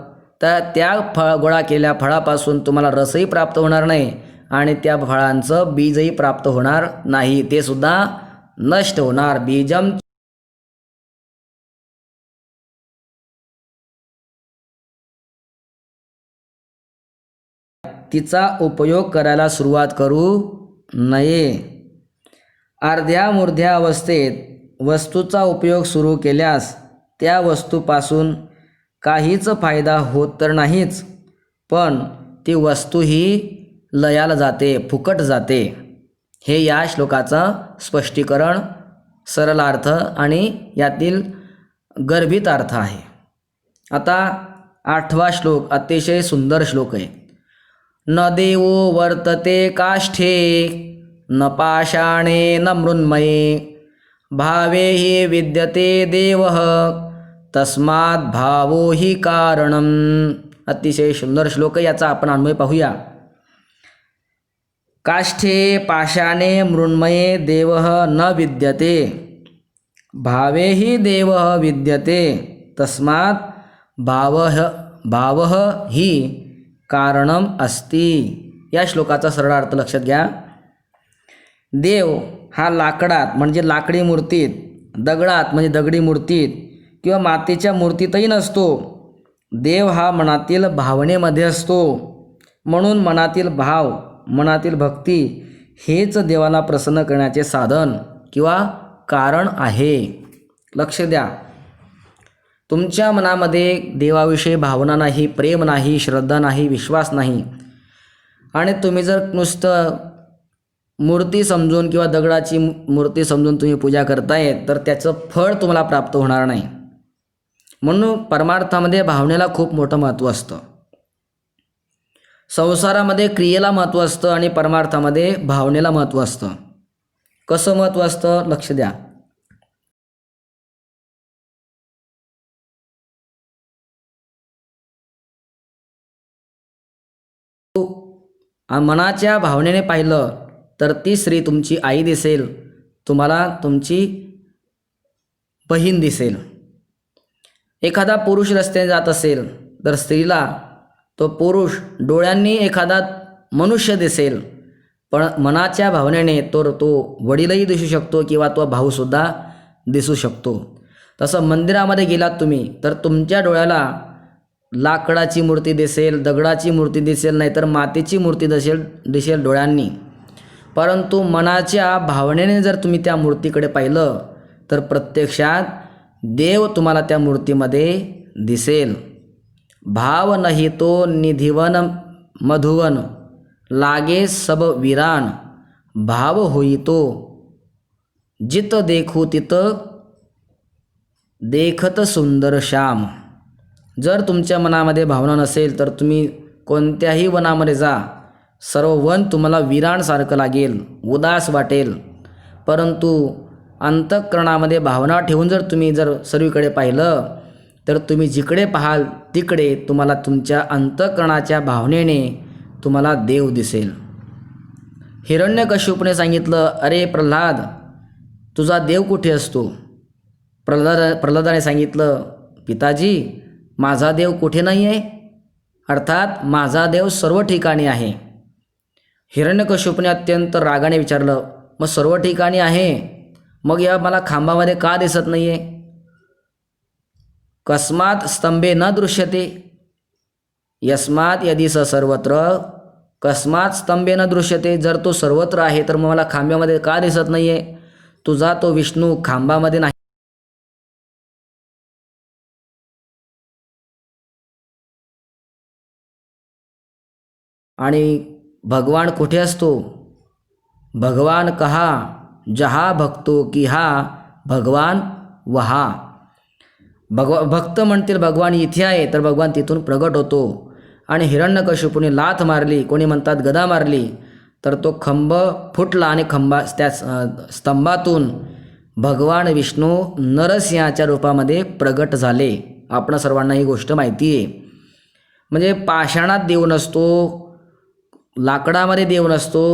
त्या गोळा केलेल्या फळापासून तुम्हाला रसही प्राप्त होणार नाही आणि त्या फळांचं बीजही प्राप्त होणार नाही, ते सुद्धा नष्ट होणार. बीजम तिचा उपयोग करायला सुरुवात करू नये. अर्ध्या मूर्ध्या अवस्थेत वस्तूचा उपयोग सुरू केल्यास त्या वस्तूपासून काहीच फायदा होत तर नाहीच, पण ती वस्तूही लयाला जाते, फुकट जाते. हे या श्लोकाचं स्पष्टीकरण, सरळ अर्थ आणि यातील गर्भित अर्थ आहे. आता 8वा श्लोक अतिशय सुंदर श्लोक आहे. न देवो वर्तते काष्ठे न पाषाणे न मृण्मये भावे हि विद्यते देवः तस्मात् भावो हि कारणम. अतिशय सुंदर श्लोक, याचा आपण अन्वय पाहूया. काष्ठे पाषाणे मृण्मये देवः न विद्यते भावे हि देवः विद्यते तस्मात् भावः हि कारणम अस्ति. या श्लोकाचा सरळ अर्थ लक्षात घ्या. देव हा लाकडात म्हणजे लाकडी मूर्तीत, दगडात म्हणजे दगडी मूर्तीत किंवा मातीच्या मूर्तीतही नसतो. देव हा मनातील भावनेमध्ये असतो. म्हणून मनातील भाव, मनातील भक्ती हेच देवाला प्रसन्न करण्याचे साधन किंवा कारण आहे. लक्ष द्या, तुमच्या मनामध्ये देवाविषयी भावना नाही, प्रेम नाही, श्रद्धा नाही, विश्वास नाही, आणि तुम्ही जर नुसतं मूर्ती समजून किंवा दगडाची मूर्ती समजून तुम्ही पूजा करताय, तर त्याचं फळ तुम्हाला प्राप्त होणार नाही. म्हणून परमार्थामध्ये भावनेला खूप मोठं महत्त्व असतं. संसारामध्ये क्रियेला महत्त्व असतं आणि परमार्थामध्ये भावनेला महत्त्व असतं. कसं महत्त्व असतं लक्ष द्या. मनाच्या भावनेने पाहिलं तर ती स्त्री तुमची आई दिसेल, तुम्हाला तुमची बहीण दिसेल. एखादा पुरुष रस्त्याने जात असेल तर स्त्रीला तो पुरुष डोळ्यांनी एखादा मनुष्य दिसेल, पण मनाच्या भावनेने तो वडीलही दिसू शकतो किंवा तो भाऊसुद्धा दिसू शकतो. तसं मंदिरामध्ये गेलात तुम्ही तर तुमच्या डोळ्याला लाकडाची मूर्ती दिसेल, दगडाची मूर्ती दिसेल, नाहीतर मातीची मूर्ती दिसेल डोळ्यांनी. परंतु मनाच्या भावनेने जर तुम्ही त्या मूर्तीकडे पाहिलं तर प्रत्यक्षात देव तुम्हाला त्या मूर्तीमध्ये दिसेल. भाव नाही तो निधिवन मधुवन, लागे सब वीरान, भाव होई तो जित देखू तित देखत सुंदर श्याम. जर तुमच्या मनामध्ये भावना नसेल तर तुम्ही कोणत्याही वनामध्ये जा, सर्व वन तुम्हाला वीरांसारखं लागेल, उदास वाटेल. परंतु अंतःकरणामध्ये भावना ठेवून जर तुम्ही सर्वीकडे पाहिलं तर तुम्ही जिकडे पाहाल तिकडे तुम्हाला तुमच्या अंतःकरणाच्या भावनेने तुम्हाला देव दिसेल. हिरण्यकश्यपूने सांगितलं, अरे प्रल्हाद, तुझा देव कुठे असतो? प्रल्हादाने सांगितलं, पिताजी, माझा देव कुठे नाही आहे, अर्थात माझा देव सर्व ठिकाणी आहे. हिरण्यकश्यपूने अत्यंत रागाने विचारलं, मग सर्व ठिकाणी आहे, मग या मला खांबामध्ये का दिसत नाही आहे? कस्मात स्तंभे न दृश्यते यस्मात यदि स सर्वत्र कस्मात स्तंभे न दृश्यते. जर तो सर्वत्र आहे तर मग मला खांबामध्ये का दिसत नाही आहे? तुझा तो विष्णू खांबामध्ये नाही. आणि भगवान कुठे असतो? भगवान कहा जहा भक्तो की हा भगवान वहा. भक्त म्हणतील भगवान इथे आहे तर भगवान तिथून प्रगट होतो. आणि हिरण्यकश्यपूने लाथ मारली, कोणी म्हणतात गदा मारली, तर तो खंब फुटला आणि त्या स्तंभातून भगवान विष्णू नरसिंहाच्या रूपामध्ये प्रगट झाले. आपण सर्वांना ही गोष्ट माहिती आहे. म्हणजे पाषाणात देव नसतो, लाकडामध्ये देव नसतो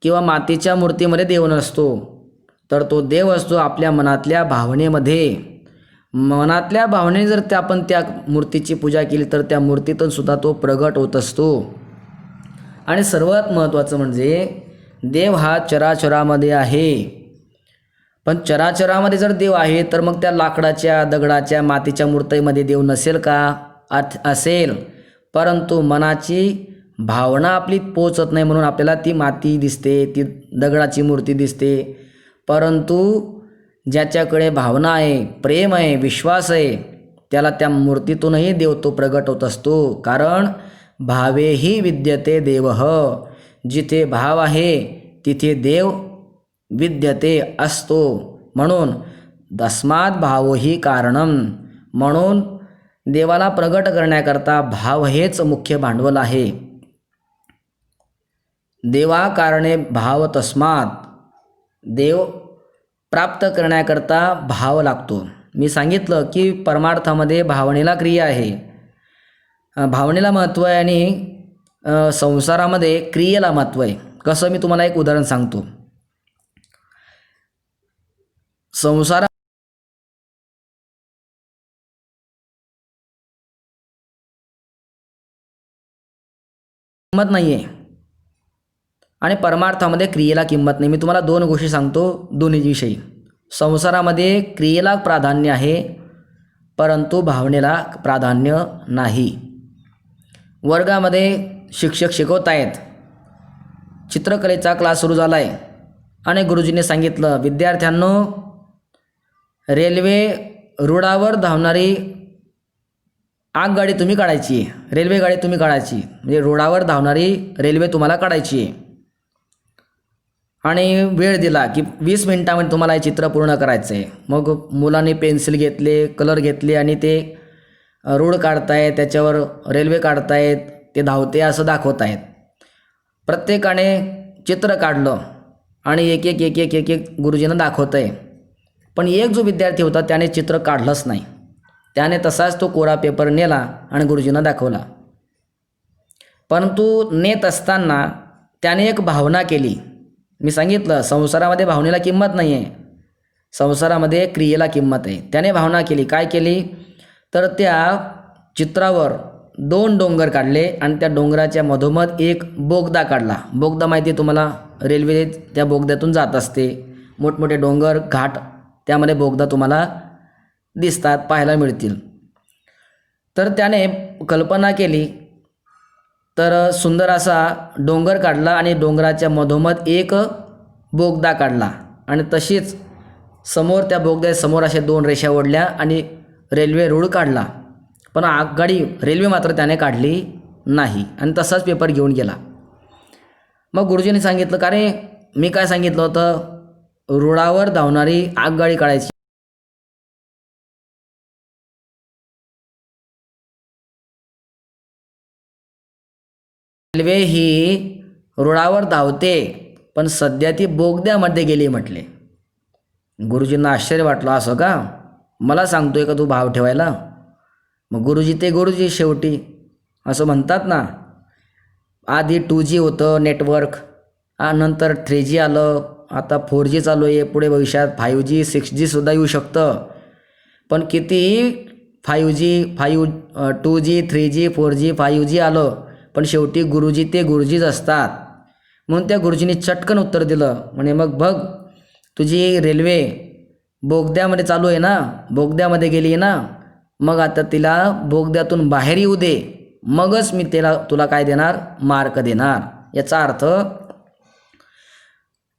किंवा मातीच्या मूर्तीमध्ये देव नसतो, तर तो देव असतो आपल्या मनातल्या भावनेमध्ये. मनातल्या भावनेने जर आपण त्या मूर्तीची पूजा केली तर त्या मूर्तीतून सुद्धा तो प्रगट होत असतो. आणि सर्वात महत्त्वाचं म्हणजे देव हा चराचरामध्ये आहे. पण चराचरामध्ये जर देव आहे तर मग त्या लाकडाच्या, दगडाच्या, मातीच्या मूर्तीमध्ये देव नसेल का? असेल, परंतु मनाची भावना आपली पोचत नाही म्हणून आपल्याला ती माती दिसते, ती दगडाची मूर्ती दिसते. परंतु ज्याच्याकडे भावना आहे, प्रेम आहे, विश्वास आहे, त्याला त्या मूर्तीतूनही देव तो प्रगट होत असतो. कारण भावेही विद्यते देवः, जिथे भाव आहे तिथे देव विद्यते असतो. म्हणून तस्मात् भावोही कारणम, म्हणून देवाला प्रगट करण्याकरता भाव हेच मुख्य भांडवल आहे. देवा कारणे भाव तस्मात्, देव प्राप्त करण्याकरता भाव लागतो. मी सांगितलं की परमार्थामध्ये भावनेला क्रिया आहे, भावनेला महत्त्व आहे आणि संसारामध्ये क्रियेला महत्त्व आहे. कसं, मी तुम्हाला एक उदाहरण सांगतो. संसार किंमत नाही आहे आणि परमार्थामध्ये क्रियेला किंमत नाही. मी तुम्हाला दोन गोष्टी सांगतो दोन्हीविषयी. संसारामध्ये क्रियेला प्राधान्य आहे परंतु भावनेला प्राधान्य नाही. वर्गामध्ये शिक्षक शिकवत आहेत, चित्रकलेचा क्लास सुरू झाला आहे आणि गुरुजींनी सांगितलं, विद्यार्थ्यांनो, रेल्वे रुळावर धावणारी आगगाडी तुम्ही काढायची आहे, रेल्वे गाडी तुम्ही काढायची, म्हणजे रोडावर धावणारी रेल्वे तुम्हाला काढायची आहे. आणि वेळ दिला की 20 मिनिटांमध्ये तुम्हाला हे चित्र पूर्ण करायचं आहे. मग मुलांनी पेन्सिल घेतले, कलर घेतले आणि ते रोड काढतायत, त्याच्यावर रेल्वे काढतायत, ते धावते असं दाखवत आहेत. प्रत्येकाने चित्र काढलं आणि एक एक एक एक एक एक गुरुजींना दाखवत आहे. पण एक जो विद्यार्थी होता त्याने चित्र काढलंच नाही. त्याने तसाच तो कोरा पेपर नेला आणि गुरुजींना दाखवला. परंतु नेत असताना त्याने एक भावना केली. मी सांगितलं संसारामध्ये भावनेला किंमत नाही आहे, संसारामध्ये क्रियेला किंमत आहे. त्याने भावना केली. काय केली तर त्या चित्रावर 2 डोंगर काढले आणि त्या डोंगराच्या मधोमध एक बोगदा काढला. बोगदा माहिती आहे तुम्हाला, रेल्वे त्या बोगद्यातून जात असते. मोठमोठे डोंगर घाट त्यामध्ये बोगदा तुम्हाला दिसतात, पाहायला मिळतील. तर त्याने कल्पना केली, तर सुंदर असा डोंगर काढला आणि डोंगराच्या मधोमध एक बोगदा काढला आणि तशीच समोर त्या बोगद्यासमोर अशा 2 रेषा ओढल्या आणि रेल्वे रूळ काढला. पण आगगाडी रेल्वे मात्र त्याने काढली नाही आणि तसाच पेपर घेऊन गेला. मग गुरुजींनी सांगितलं, का रे मी काय सांगितलं होतं, रुळावर धावणारी आगगाडी काढायची. रेल्वे ही रुळावर धावते पण सध्या ती बोगद्यामध्ये गेली म्हटले. गुरुजींना आश्चर्य वाटलं, असं का, मला सांगतोय का तू भाव ठेवायला. मग गुरुजी ते गुरुजी शेवटी, असं म्हणतात ना. आधी 2G होतं नेटवर्क, नंतर 3G आलं, आता 4G चालू आहे, पुढे भविष्यात 5G 6G सुद्धा येऊ शकतं. पण कितीही 5G 2G 3G 4G 5G आलं, पण शेवटी गुरुजी ते गुरुजीच असतात. म्हणून त्या गुरुजींनी चटकन उत्तर दिलं, म्हणे मग बघ तुझी रेल्वे बोगद्यामध्ये चालू आहे ना, बोगद्यामध्ये गेली आहे ना, मग आता तिला बोगद्यातून बाहेर येऊ दे, मगच मी तुला काय देणार, मार्क देणार. याचा अर्थ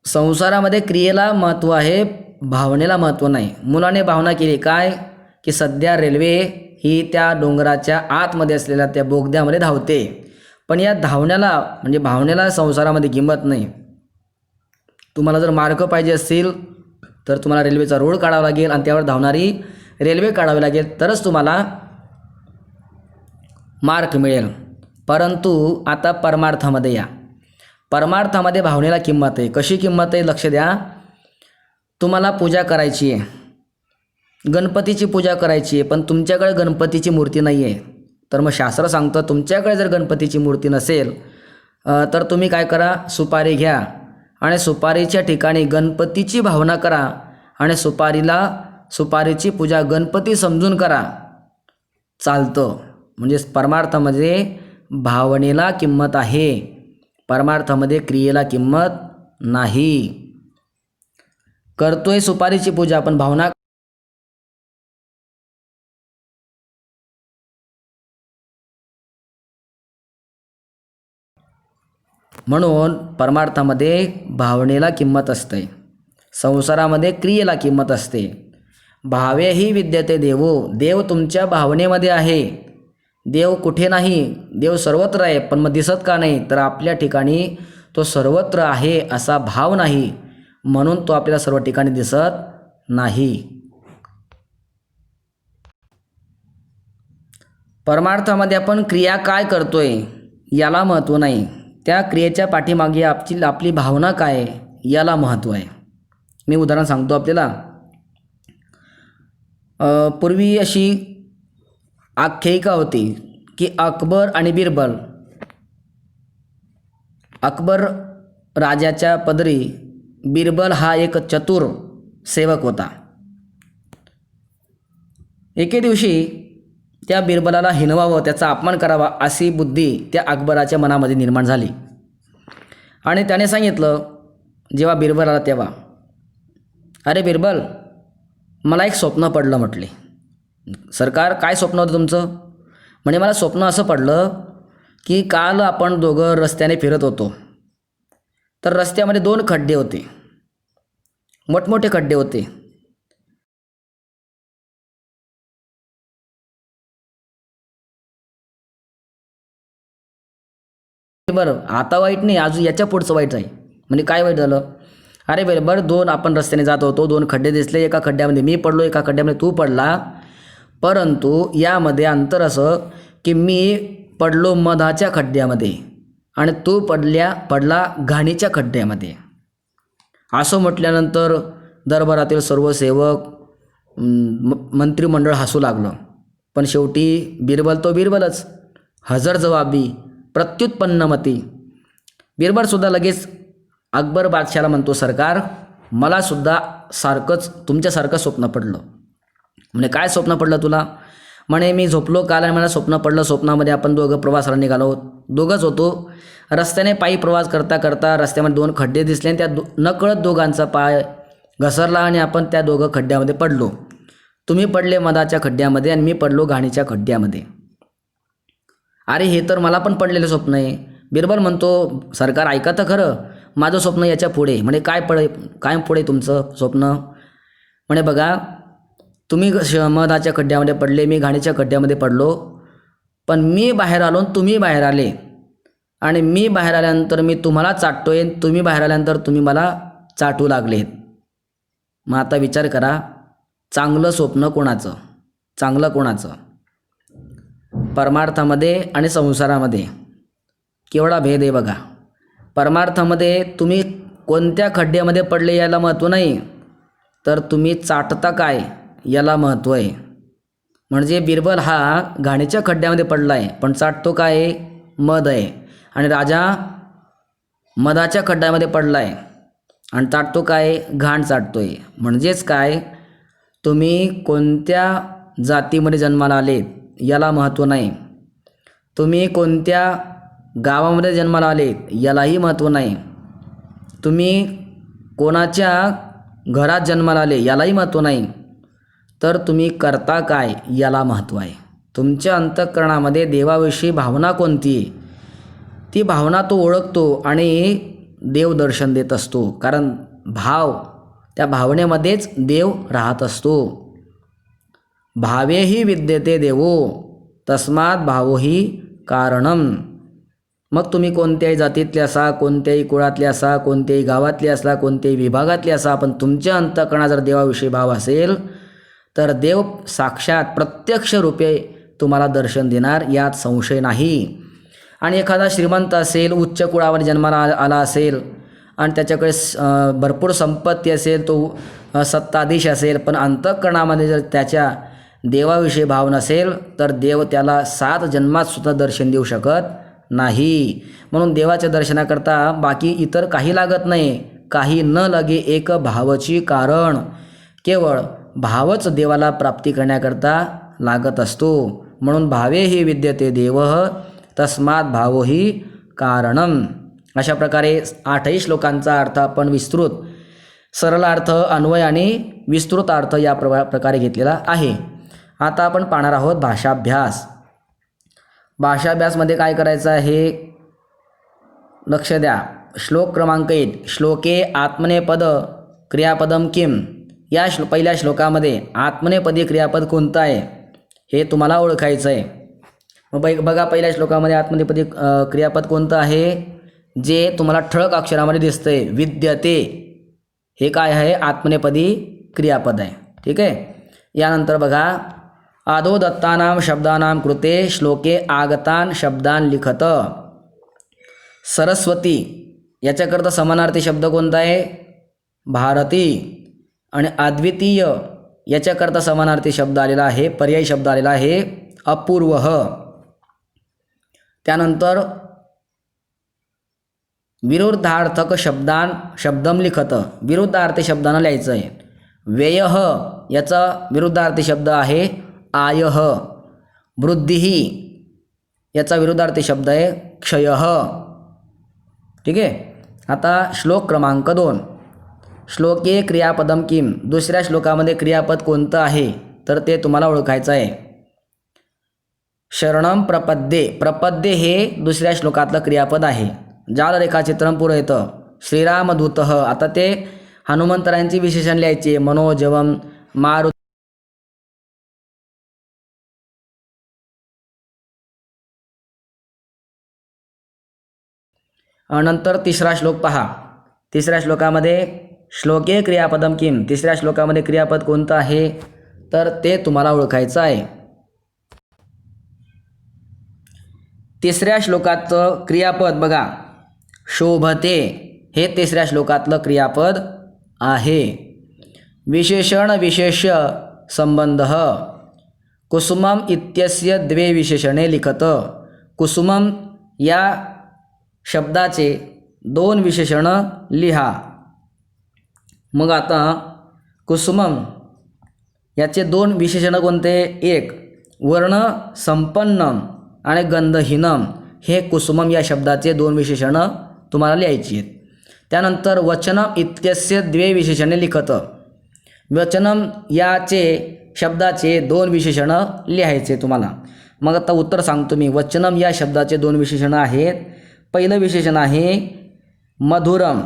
संसारामध्ये क्रियेला महत्त्व आहे, भावनेला महत्त्व नाही. मुलाने भावना केली काय, की सध्या रेल्वे ही त्या डोंगराच्या आतमध्ये असलेल्या त्या बोगद्यामध्ये धावते, पण या धावण्याला म्हणजे भावनेला संसारामध्ये किंमत नाही. तुम्हाला जर मार्क पाहिजे असतील तर तुम्हाला रेल्वेचा रूळ काढावा लागेल आणि त्यावर धावणारी रेल्वे काढावी लागेल, तरच तुम्हाला मार्क मिळेल. परंतु आता परमार्थामध्ये या. परमार्थामध्ये भावनेला किंमत आहे. कशी किंमत आहे लक्ष द्या. तुम्हाला पूजा करायची आहे, गणपतीची पूजा करायची आहे, पण तुमच्याकडे गणपतीची मूर्ती नाही आहे. तर मग शास्त्र सांगतं तुमच्याकडे जर गणपतीची मूर्ती नसेल तर तुम्ही काय करा, सुपारी घ्या आणि सुपारीच्या ठिकाणी गणपतीची भावना करा आणि सुपारीची पूजा गणपती समजून करा, चालतं. म्हणजे परमार्थामध्ये भावनेला किंमत आहे, परमार्थामध्ये क्रियेला किंमत नाही. करतोय सुपारीची पूजा पण भावना, म्हणून परमार्थामध्ये भावनेला किंमत असते, संसारामध्ये क्रियेला किंमत असते. भावे ही विद्यते देवो, देव तुमच्या भावनेमध्ये आहे. देव कुठे नाही, देव सर्वत्र आहे, पण मग दिसत का नाही, तर आपल्या ठिकाणी तो सर्वत्र आहे असा भाव नाही, म्हणून तो आपल्याला सर्व ठिकाणी दिसत नाही. परमार्थामध्ये आपण क्रिया काय करतोय याला महत्त्व नाही, त्या क्रियेच्या पाठीमागे आपली भावना काय याला महत्त्व आहे. मी उदाहरण सांगतो आपल्याला. पूर्वी अशी आख्यायिका होती की अकबर आणि बिरबल. अकबर राजाच्या पदरी, बिरबल हा एक चतुर सेवक होता. एके दिवशी त्या बिरबलाला हिणवावं, त्याचा अपमान करावा अशी बुद्धी त्या अकबराच्या मनामध्ये निर्माण झाली आणि त्याने सांगितलं जेव्हा बिरबल आला तेव्हा, अरे बिरबल, मला एक स्वप्न पडलं. म्हटले, सरकार काय स्वप्न होतं तुमचं? म्हणे मला स्वप्न असं पडलं की काल आपण दोघं रस्त्याने फिरत होतो, तर रस्त्यामध्ये 2 खड्डे होते, मोठमोठे खड्डे होते. बरं, आता वाईट नाही, अजून याच्या पुढचं वाईट आहे. म्हणजे काय वाईट झालं? अरे बरं 2 आपण रस्त्याने जात होतो, 2 खड्डे दिसले, एका खड्ड्यामध्ये मी पडलो, एका खड्ड्यामध्ये तू पडला, परंतु यामध्ये अंतर असं की मी पडलो मधाच्या खड्ड्यामध्ये आणि तू पडला घाणीच्या खड्ड्यामध्ये. असं म्हटल्यानंतर दरबारातील सर्व सेवक, मंत्रिमंडळ हसू लागलं. पण शेवटी बिरबल तो बिरबलच, हजर जवाबी, प्रत्युत्पन्नमती. बिरबलसुद्धा लगेच अकबर बादशाला म्हणतो, सरकार मलासुद्धा सारखंच तुमच्यासारखं स्वप्न पडलं. म्हणे काय स्वप्न पडलं तुला? म्हणे मी झोपलो काल आणि मला स्वप्न पडलं. स्वप्नामध्ये आपण दोघं प्रवासाला निघालो, दोघंच होतो. रस्त्याने पायी प्रवास करता करता रस्त्यामध्ये 2 खड्डे दिसले आणि त्या नकळत दोघांचा पाय घसरला आणि आपण त्या दोघं खड्ड्यामध्ये पडलो. तुम्ही पडले मधाच्या खड्ड्यामध्ये आणि मी पडलो घाणीच्या खड्ड्यामध्ये. अरे हे तर मला पण पडलेलं स्वप्न आहे. बिरबल म्हणतो, सरकार ऐका तर खरं, माझं स्वप्न याच्या पुढे. म्हणे काय पुढे तुमचं स्वप्न? म्हणे बघा, तुम्ही मधाच्या खड्ड्यामध्ये पडले, मी घाणीच्या खड्ड्यामध्ये पडलो, पण मी बाहेर आलो आणि तुम्ही बाहेर आले, आणि मी बाहेर आल्यानंतर मी तुम्हाला चाटतोय, तुम्ही बाहेर आल्यानंतर तुम्ही मला चाटू लागलेत. मग आता विचार करा, चांगलं स्वप्न कोणाचं, चांगलं कोणाचं? परमार्थामध्ये आणि संसारामध्ये केवढा भेद आहे बघा. परमार्थामध्ये तुम्ही कोणत्या खड्ड्यामध्ये पडले याला महत्त्व नाही, तर तुम्ही चाटता काय याला महत्त्व आहे. म्हणजे बिरबल हा घाणीच्या खड्ड्यामध्ये पडला आहे, पण चाटतो काय? मध आहे. आणि राजा मधाच्या खड्ड्यामध्ये पडला आहे आणि चाटतो काय? घाण चाटतोय. म्हणजेच काय, तुम्ही कोणत्या जातीमध्ये जन्माला आलेत याला महत्त्व नाही, तुम्ही कोणत्या गावामध्ये जन्माला आलेत यालाही महत्त्व नाही, तुम्ही कोणाच्या घरात जन्माला आले यालाही महत्त्व नाही, तर तुम्ही करता काय याला महत्त्व आहे. तुमच्या अंतःकरणामध्ये देवाविषयी भावना कोणती आहे ती भावना तो ओळखतो आणि देव दर्शन देत असतो. कारण त्या भावनेमध्येच देव राहत असतो. भावेही विद्यते देवो तस्मात् भावोही कारणम. मग तुम्ही कोणत्याही जातीतले असा, कोणत्याही कुळातले असा, कोणत्याही गावातले असा, कोणत्याही विभागातले असा, पण तुमच्या अंतःकरणात जर देवाविषयी भाव असेल तर देव साक्षात प्रत्यक्ष रूपे तुम्हाला दर्शन देणार, यात संशय नाही. आणि एखादा श्रीमंत असेल, उच्च कुळावर जन्माला आला असेल आणि त्याच्याकडे भरपूर संपत्ती असेल, तो सत्ताधीश असेल, पण अंतःकरणामध्ये जर त्याच्या देवाविषयी भाव नसेल तर देव त्याला 7 जन्मात सुद्धा दर्शन देऊ शकत नाही. म्हणून देवाच्या दर्शनाकरता बाकी इतर काही लागत नाही. काही न लगे एक भावची कारण, केवळ भावच देवाला प्राप्ती करण्याकरता लागत असतो. म्हणून भावे ही विद्यते देव तस्मात् भावोही कारणम. अशा प्रकारे 8ही श्लोकांचा अर्थ आपण विस्तृत, सरळ अर्थ, अन्वय आणि विस्तृत अर्थ या प्रकारे घेतलेला आहे. आता आपण पाहणार आहोत भाषाभ्यास. भाषाभ्यासमध्ये काय करायचं आहे, लक्ष द्या. श्लोक क्रमांक 1, श्लोके आत्मनेपद क्रियापदम किम. या पहिल्या श्लोकामध्ये आत्मनेपदी क्रियापद कोणतं आहे हे तुम्हाला ओळखायचं आहे. मग बघा, पहिल्या श्लोकामध्ये आत्मनेपदी क्रियापद कोणतं आहे, जे तुम्हाला ठळक अक्षरामध्ये दिसतंय, विद्यते. हे काय आहे? आत्मनेपदी क्रियापद आहे. ठीक आहे. यानंतर बघा, आदो दत्तानां शब्दानां कृते श्लोके आगतान शब्दान लिखत. सरस्वती याच्याकरता समानार्थी शब्द कोणता आहे? भारती. आणि अद्वितीय याच्याकरता समानार्थी शब्द आलेला आहे, पर्यायी शब्द आलेला आहे, अपूर्वः. त्यानंतर विरुद्धार्थक शब्दम लिखत. विरुद्धार्थी शब्दांना लिहायचं आहे. व्ययः याचा विरुद्धार्थी शब्द आहे आयः. वृद्धिः याचा विरुद्धार्थी शब्द आहे क्षयः. ठीक आहे. आता श्लोक क्रमांक 2, श्लोके क्रियापदम किम. दुसऱ्या श्लोकामध्ये क्रियापद कोणतं आहे तर ते तुम्हाला ओळखायचं आहे. शरणम प्रपद्ये. प्रपद्ये हे दुसऱ्या श्लोकातलं क्रियापद आहे. जाल रेखाचित्रम पुरयतं. श्रीरामदूतः. आता ते हनुमंतरायांची विशेषण लिहायची, मनोजवम मारुती. नंतर तिसरा श्लोक पहा. तिसऱ्या श्लोकामध्ये श्लोके क्रियापदम किम. तिसऱ्या श्लोकामध्ये क्रियापद कोणतं आहे तर ते तुम्हाला ओळखायचं आहे. तिसऱ्या श्लोकाचं क्रियापद बघा, शोभते. हे तिसऱ्या श्लोकातलं क्रियापद आहे. विशेषण विशेष्य संबंध. कुसुमम इत्यस्य 2 विशेषणे लिखत. कुसुमम या शब्दाचे दोन विशेषणं लिहा. मग आता कुसुमम याचे दोन विशेषणं कोणते? एक वर्ण संपन्नम आणि गंधहीनम हे कुसुमम या शब्दाचे दोन विशेषणं तुम्हाला लिहायची आहेत. त्यानंतर वचनम इत्यस्य द्वे विशेषणे लिखत. वचनम याचे शब्दाचे दोन विशेषणं लिहायचे तुम्हाला. मग आता उत्तर सांगतो मी. वचनम या शब्दाचे दोन विशेषणं आहेत. पहिलं विशेषण आहे मधुरम,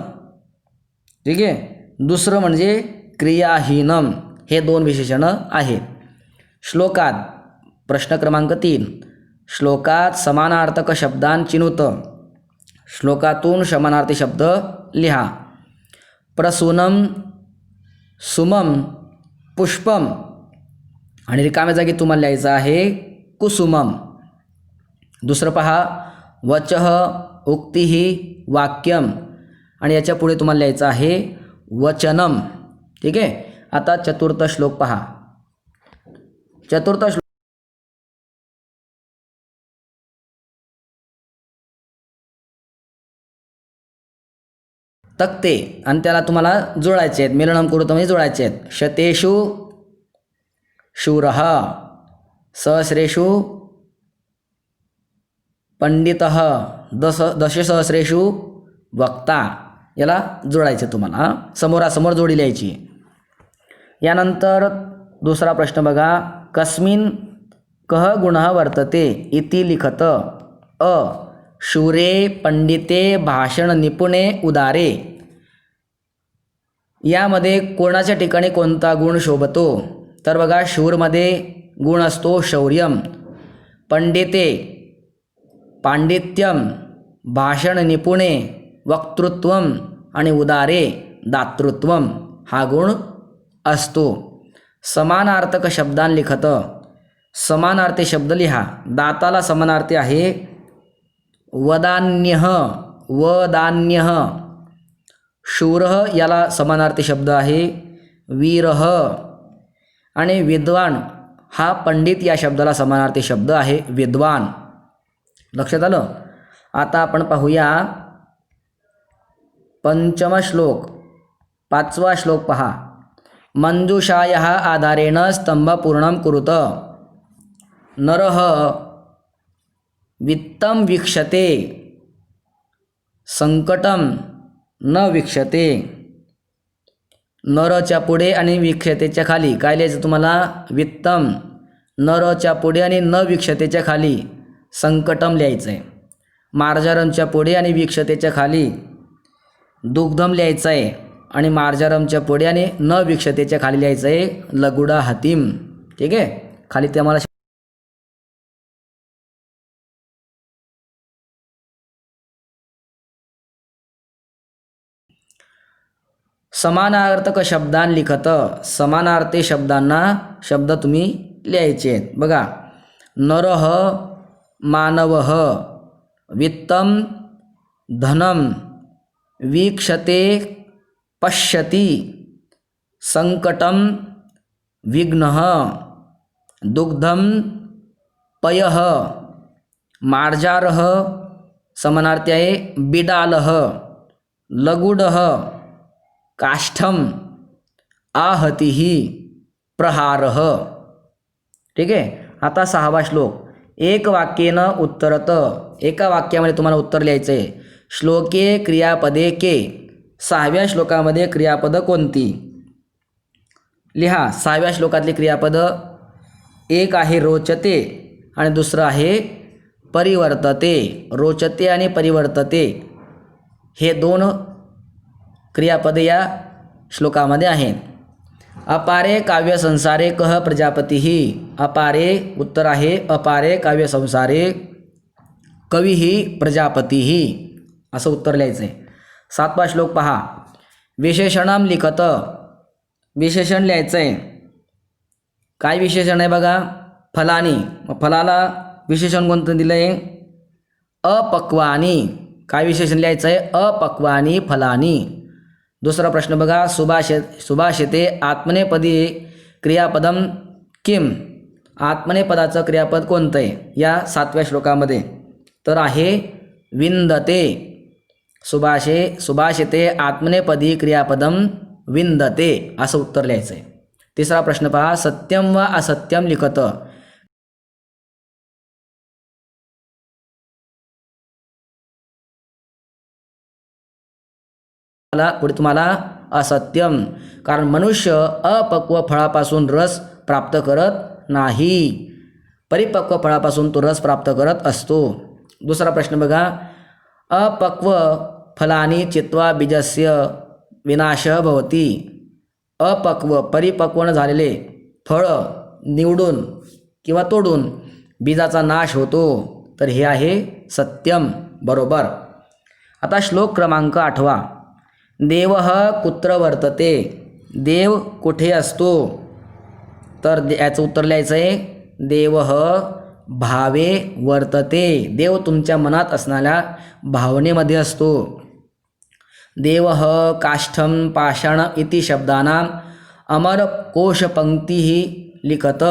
ठीक आहे. दुसरं म्हणजे क्रियाहीनम. हे दोन विशेषणं आहेत. श्लोकात प्रश्न क्रमांक 3. श्लोकात समानार्थक शब्दान चिनुत. श्लोकातून समानार्थी शब्द लिहा. प्रसूनम, सुमम, पुष्पम आणि रिकाम्या जागी तुम्हाला लिहायचं आहे कुसुमम. दुसरं पहा वचः, उक्तिः, वाक्यम आणि याच्या पुढे तुम्हाला लिहायचं आहे वचनम, ठीक आहे. आता चतुर्थ श्लोक पहा. चतुर्थ श्लोक तक्ते आणि त्याला तुम्हाला जोडायचे आहेत. मेलनम कुरुत म्हणजे जोडायचे आहेत. शतेषु शूरः, सहस्रेषु पंडितः, दशसहस्रेषु वक्ता. याला जोडायचे तुम्हाला. समोरासमोर जोडी लिहायची. यानंतर दुसरा प्रश्न बघा. कस्मिन कः गुणः वर्तते इति लिखत. अ शूरे, पंडिते, भाषण निपुणे, उदारे. यामध्ये कोणाच्या ठिकाणी कोणता गुण शोभतो? तर बघा शूरमध्ये गुण असतो शौर्यम, पंडिते पांडित्यम, भाषण निपुणे वक्तृत्वम आणि उदारे दातृत्वम हा गुण असतो. समानार्थक शब्दान लिखत. समानार्थी शब्द लिहा. दाताला समानार्थी आहे वदान्यः, वदान्यः. शूरः याला समानार्थी शब्द आहे वीरः आणि विद्वान हा पंडित या शब्दाला समानार्थी शब्द आहे विद्वान. लक्षात आलं. आता आपण पाहूया पंचम श्लोक. पाचवा श्लोक पहा. मंजुषायाः आधारेण स्तंभ पूर्णं कुरुत. नरः वित्तं वीक्षते संकटं न वीक्षते. नरच्या पुढे आणि वीक्षतेच्या खाली काय लिहायचं तुम्हाला? वित्तम. नरच्या पुढे आणि न वीक्षतेच्या खाली संकटम लिहायचं आहे. मार्जारमच्या पुढे आणि वीक्षतेच्या खाली दुग्धम लिहायचं आहे आणि मार्जारमच्या पुढे आणि न वीक्षतेच्या खाली लिहायचं आहे लगुडा हतीम, ठीक आहे. खाली ते आम्हाला समानार्थक शब्दान लिखत. समानार्थी शब्दांना शब्द तुम्ही लिहायचे आहेत. बघा नरः मानवः, वित्तं धनं, वीक्षते पश्यति, संकटं विघ्नः, दुग्धं पयः, मार्जारः समानार्थी आहे बिडालः, लगुडः काष्ठम, आहतिः प्रहारः, ठीक आहे. आता सहावा श्लोक. एक वाक्येन उत्तरत. एका वाक्यामध्ये तुम्हाला उत्तर लिहायचं आहे. श्लोके क्रियापदे के. सहाव्या श्लोकामध्ये क्रियापद कोणती? लिहा. सहाव्या श्लोकातली क्रियापद एक आहे रोचते आणि दुसरं आहे परिवर्तते. रोचते आणि परिवर्तते हे दोन क्रियापदे या श्लोकामध्ये आहेत. अपारे काव्य संसारे कह प्रजापती. अपारे उत्तर आहे अपारे काव्य संसारे कवी ही प्रजापती असं उत्तर लिहायचं आहे. सातवा श्लोक पहा. विशेषणम लिखत. विशेषण लिहायचं आहे. काय विशेषण आहे बघा? फलानी. फलाला विशेषण कोणतं दिलं आहे? अपक्वानी. काय विशेषण लिहायचं आहे? अपक्वानी फलानी. दुसरा प्रश्न बघा. सुभाषिते आत्मनेपदी क्रियापदम किम. आत्मनेपदाचं क्रियापद कोणतं आहे या सातव्या श्लोकामध्ये? तर आहे विंदते. सुभाषिते आत्मनेपदी क्रियापदम विंदते असं उत्तर लिहायचं आहे. तिसरा प्रश्न पहा, सत्यम व असत्यम लिखत. पुढे तुम्हाला असत्यम, कारण मनुष्य अपक्व फळापासून रस प्राप्त करत नाही, परिपक्व फळापासून तो रस प्राप्त करत असतो. दुसरा प्रश्न बघा, अपक्व फलानी चित्वा बीजस्य विनाश भवती. अपक्व परिपक्व न झालेले फळ निवडून किंवा तोडून बीजाचा नाश होतो. तर हे आहे सत्यम, बरोबर. आता श्लोक क्रमांक 8. देवः कुत्र वर्तते. देव कुठे असतो. तर याचं उत्तर लिहायचं आहे, देवः भावे वर्तते. देव तुमच्या मनात असणाऱ्या भावनेमध्ये असतो. देवः काष्ठम पाषाण इति शब्दानां अमरकोश पंक्ती लिखत.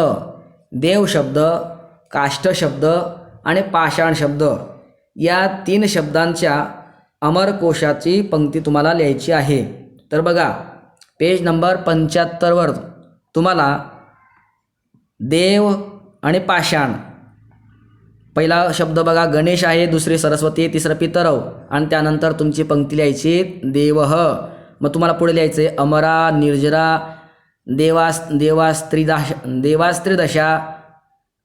देव शब्द, काष्ठ शब्द आणि पाषाण शब्द या 3 शब्दांच्या अमरकोशाची पंक्ती तुम्हाला लिहायची आहे. तर बघा, पेज नंबर 75 तुम्हाला देव आणि पाषाण, पहिला शब्द बघा गणेश आहे, दुसरी सरस्वती, तिसरं पितरव आणि त्यानंतर तुमची पंक्ती लिहायची देवः. मग तुम्हाला पुढे लिहायचे अमरा, निर्जरा, देवास्त्रिदशा,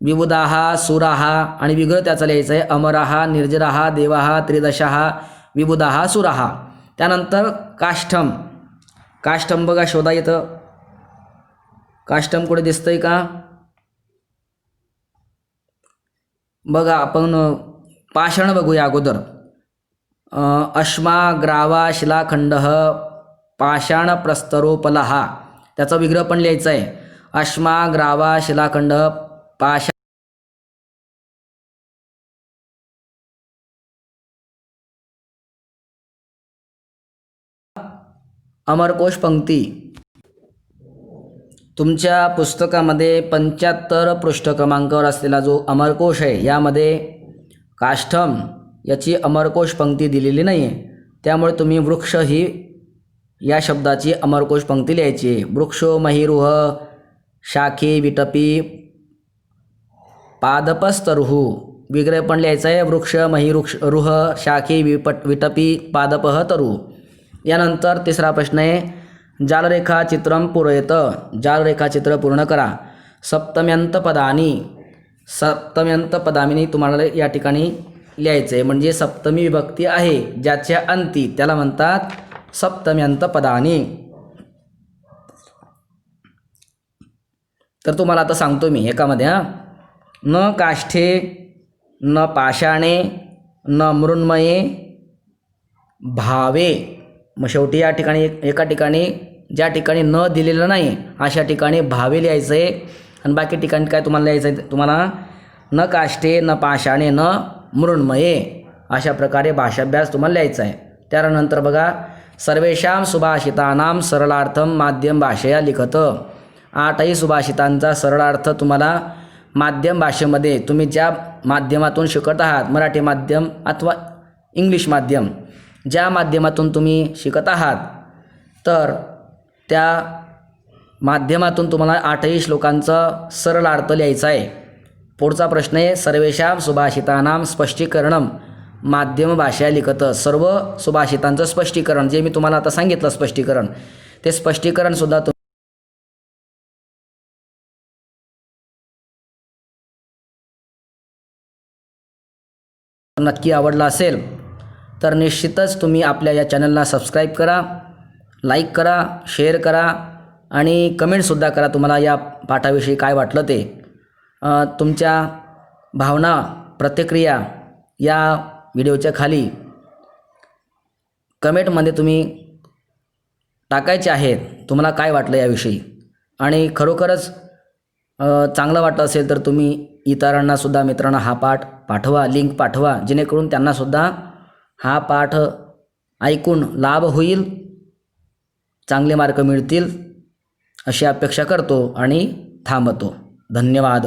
विबुधाहा, सुराहा आणि विग्रह त्याचा लिहायचं आहे अमराहा, निर्जराहा, देवाहा, त्रिदशाहा, विबुधाहा, सुराहा. त्यानंतर काष्ठम. काष्ठम बघा शोधा येतं. काष्ठम कुठे दिसतंय का बघा. आपण पाषाण बघूया अगोदर. अश्मा ग्रावा शिलाखंड पाषाण प्रस्तरोपलहा. त्याचा विग्रह पण लिहायचा आहे. अश्मा ग्रावा शिलाखंड पाषाण अमरकोश पंक्ती. तुमच्या पुस्तकामध्ये 75 पृष्ठ क्रमांकावर असलेला जो अमरकोश आहे यामध्ये काष्ठम याची अमरकोश पंक्ती दिलेली नाही आहे. त्यामुळे तुम्ही वृक्ष ही या शब्दाची अमरकोश पंक्ती लिहायची आहे. वृक्षो महिरुह शाखे विटपी पादपस्तरुः. विग्रह पण लिहायचा आहे वृक्ष महिरुक्ष रुह शाखे विटपी पादपः तरु. यानंतर तिसरा प्रश्न आहे, जालरेखा चित्रम पूरयत. जालरेखाचित्र पूर्ण करा. सप्तम्यंत पदानी. सप्तम्यंत पदामिनी तुम्हाला या ठिकाणी लिहायचं आहे. म्हणजे सप्तमी विभक्ती आहे ज्याच्या अंती त्याला म्हणतात सप्तम्यंत पदानी. तर तुम्हाला आता सांगतो मी एकामध्ये. न काष्ठे न पाषाणे न मृण्मये भावे. मग शेवटी या ठिकाणी एका ठिकाणी ज्या ठिकाणी न दिलेलं नाही अशा ठिकाणी भावे लिहायचं आहे. आणि बाकी ठिकाणी काय तुम्हाला लिहायचं आहे, तुम्हाला न काष्ठे न पाषाणे न मृण्मये अशा प्रकारे भाषाभ्यास तुम्हाला लिहायचा आहे. त्यानंतर बघा, सर्वेषां सुभाषितानां सरलार्थम माध्यम भाषेया लिखत. 8ही सुभाषितांचा सरळार्थ तुम्हाला माध्यम भाषेमध्ये तुम्ही ज्या माध्यमातून शिकत आहात, मराठी माध्यम अथवा इंग्लिश माध्यम, ज्या माध्यमातून तुम्ही शिकत आहात तर त्या माध्यमातून तुम्हाला 8ही श्लोकांचा सरळ अर्थ लिहायचा आहे. पुढचा प्रश्न आहे, सर्वेषां सुभाषितानां स्पष्टीकरणम माध्यम भाषा लिखत. सर्व सुभाषितांचं स्पष्टीकरण जे मी तुम्हाला आता सांगितलं स्पष्टीकरण, ते स्पष्टीकरण सुद्धा नक्की आवडला असेल तर निश्चितच तुम्ही आपल्या या चॅनलला सबस्क्राईब करा, लाईक करा, शेअर करा आणि कमेंटसुद्धा करा तुम्हाला या पाठाविषयी काय वाटलं ते. तुमच्या भावना प्रतिक्रिया या व्हिडिओच्या खाली कमेंटमध्ये तुम्ही टाकायचे आहेत तुम्हाला काय वाटलं याविषयी. आणि खरोखरच चांगलं वाटलं असेल तर तुम्ही इतरांनासुद्धा मित्रांना हा पाठ पाठवा, लिंक पाठवा, जेणेकरून त्यांनासुद्धा हा पाठ ऐकून लाभ होईल, चांगले मार्क मिळतील अशी अपेक्षा करतो आणि थांबतो. धन्यवाद.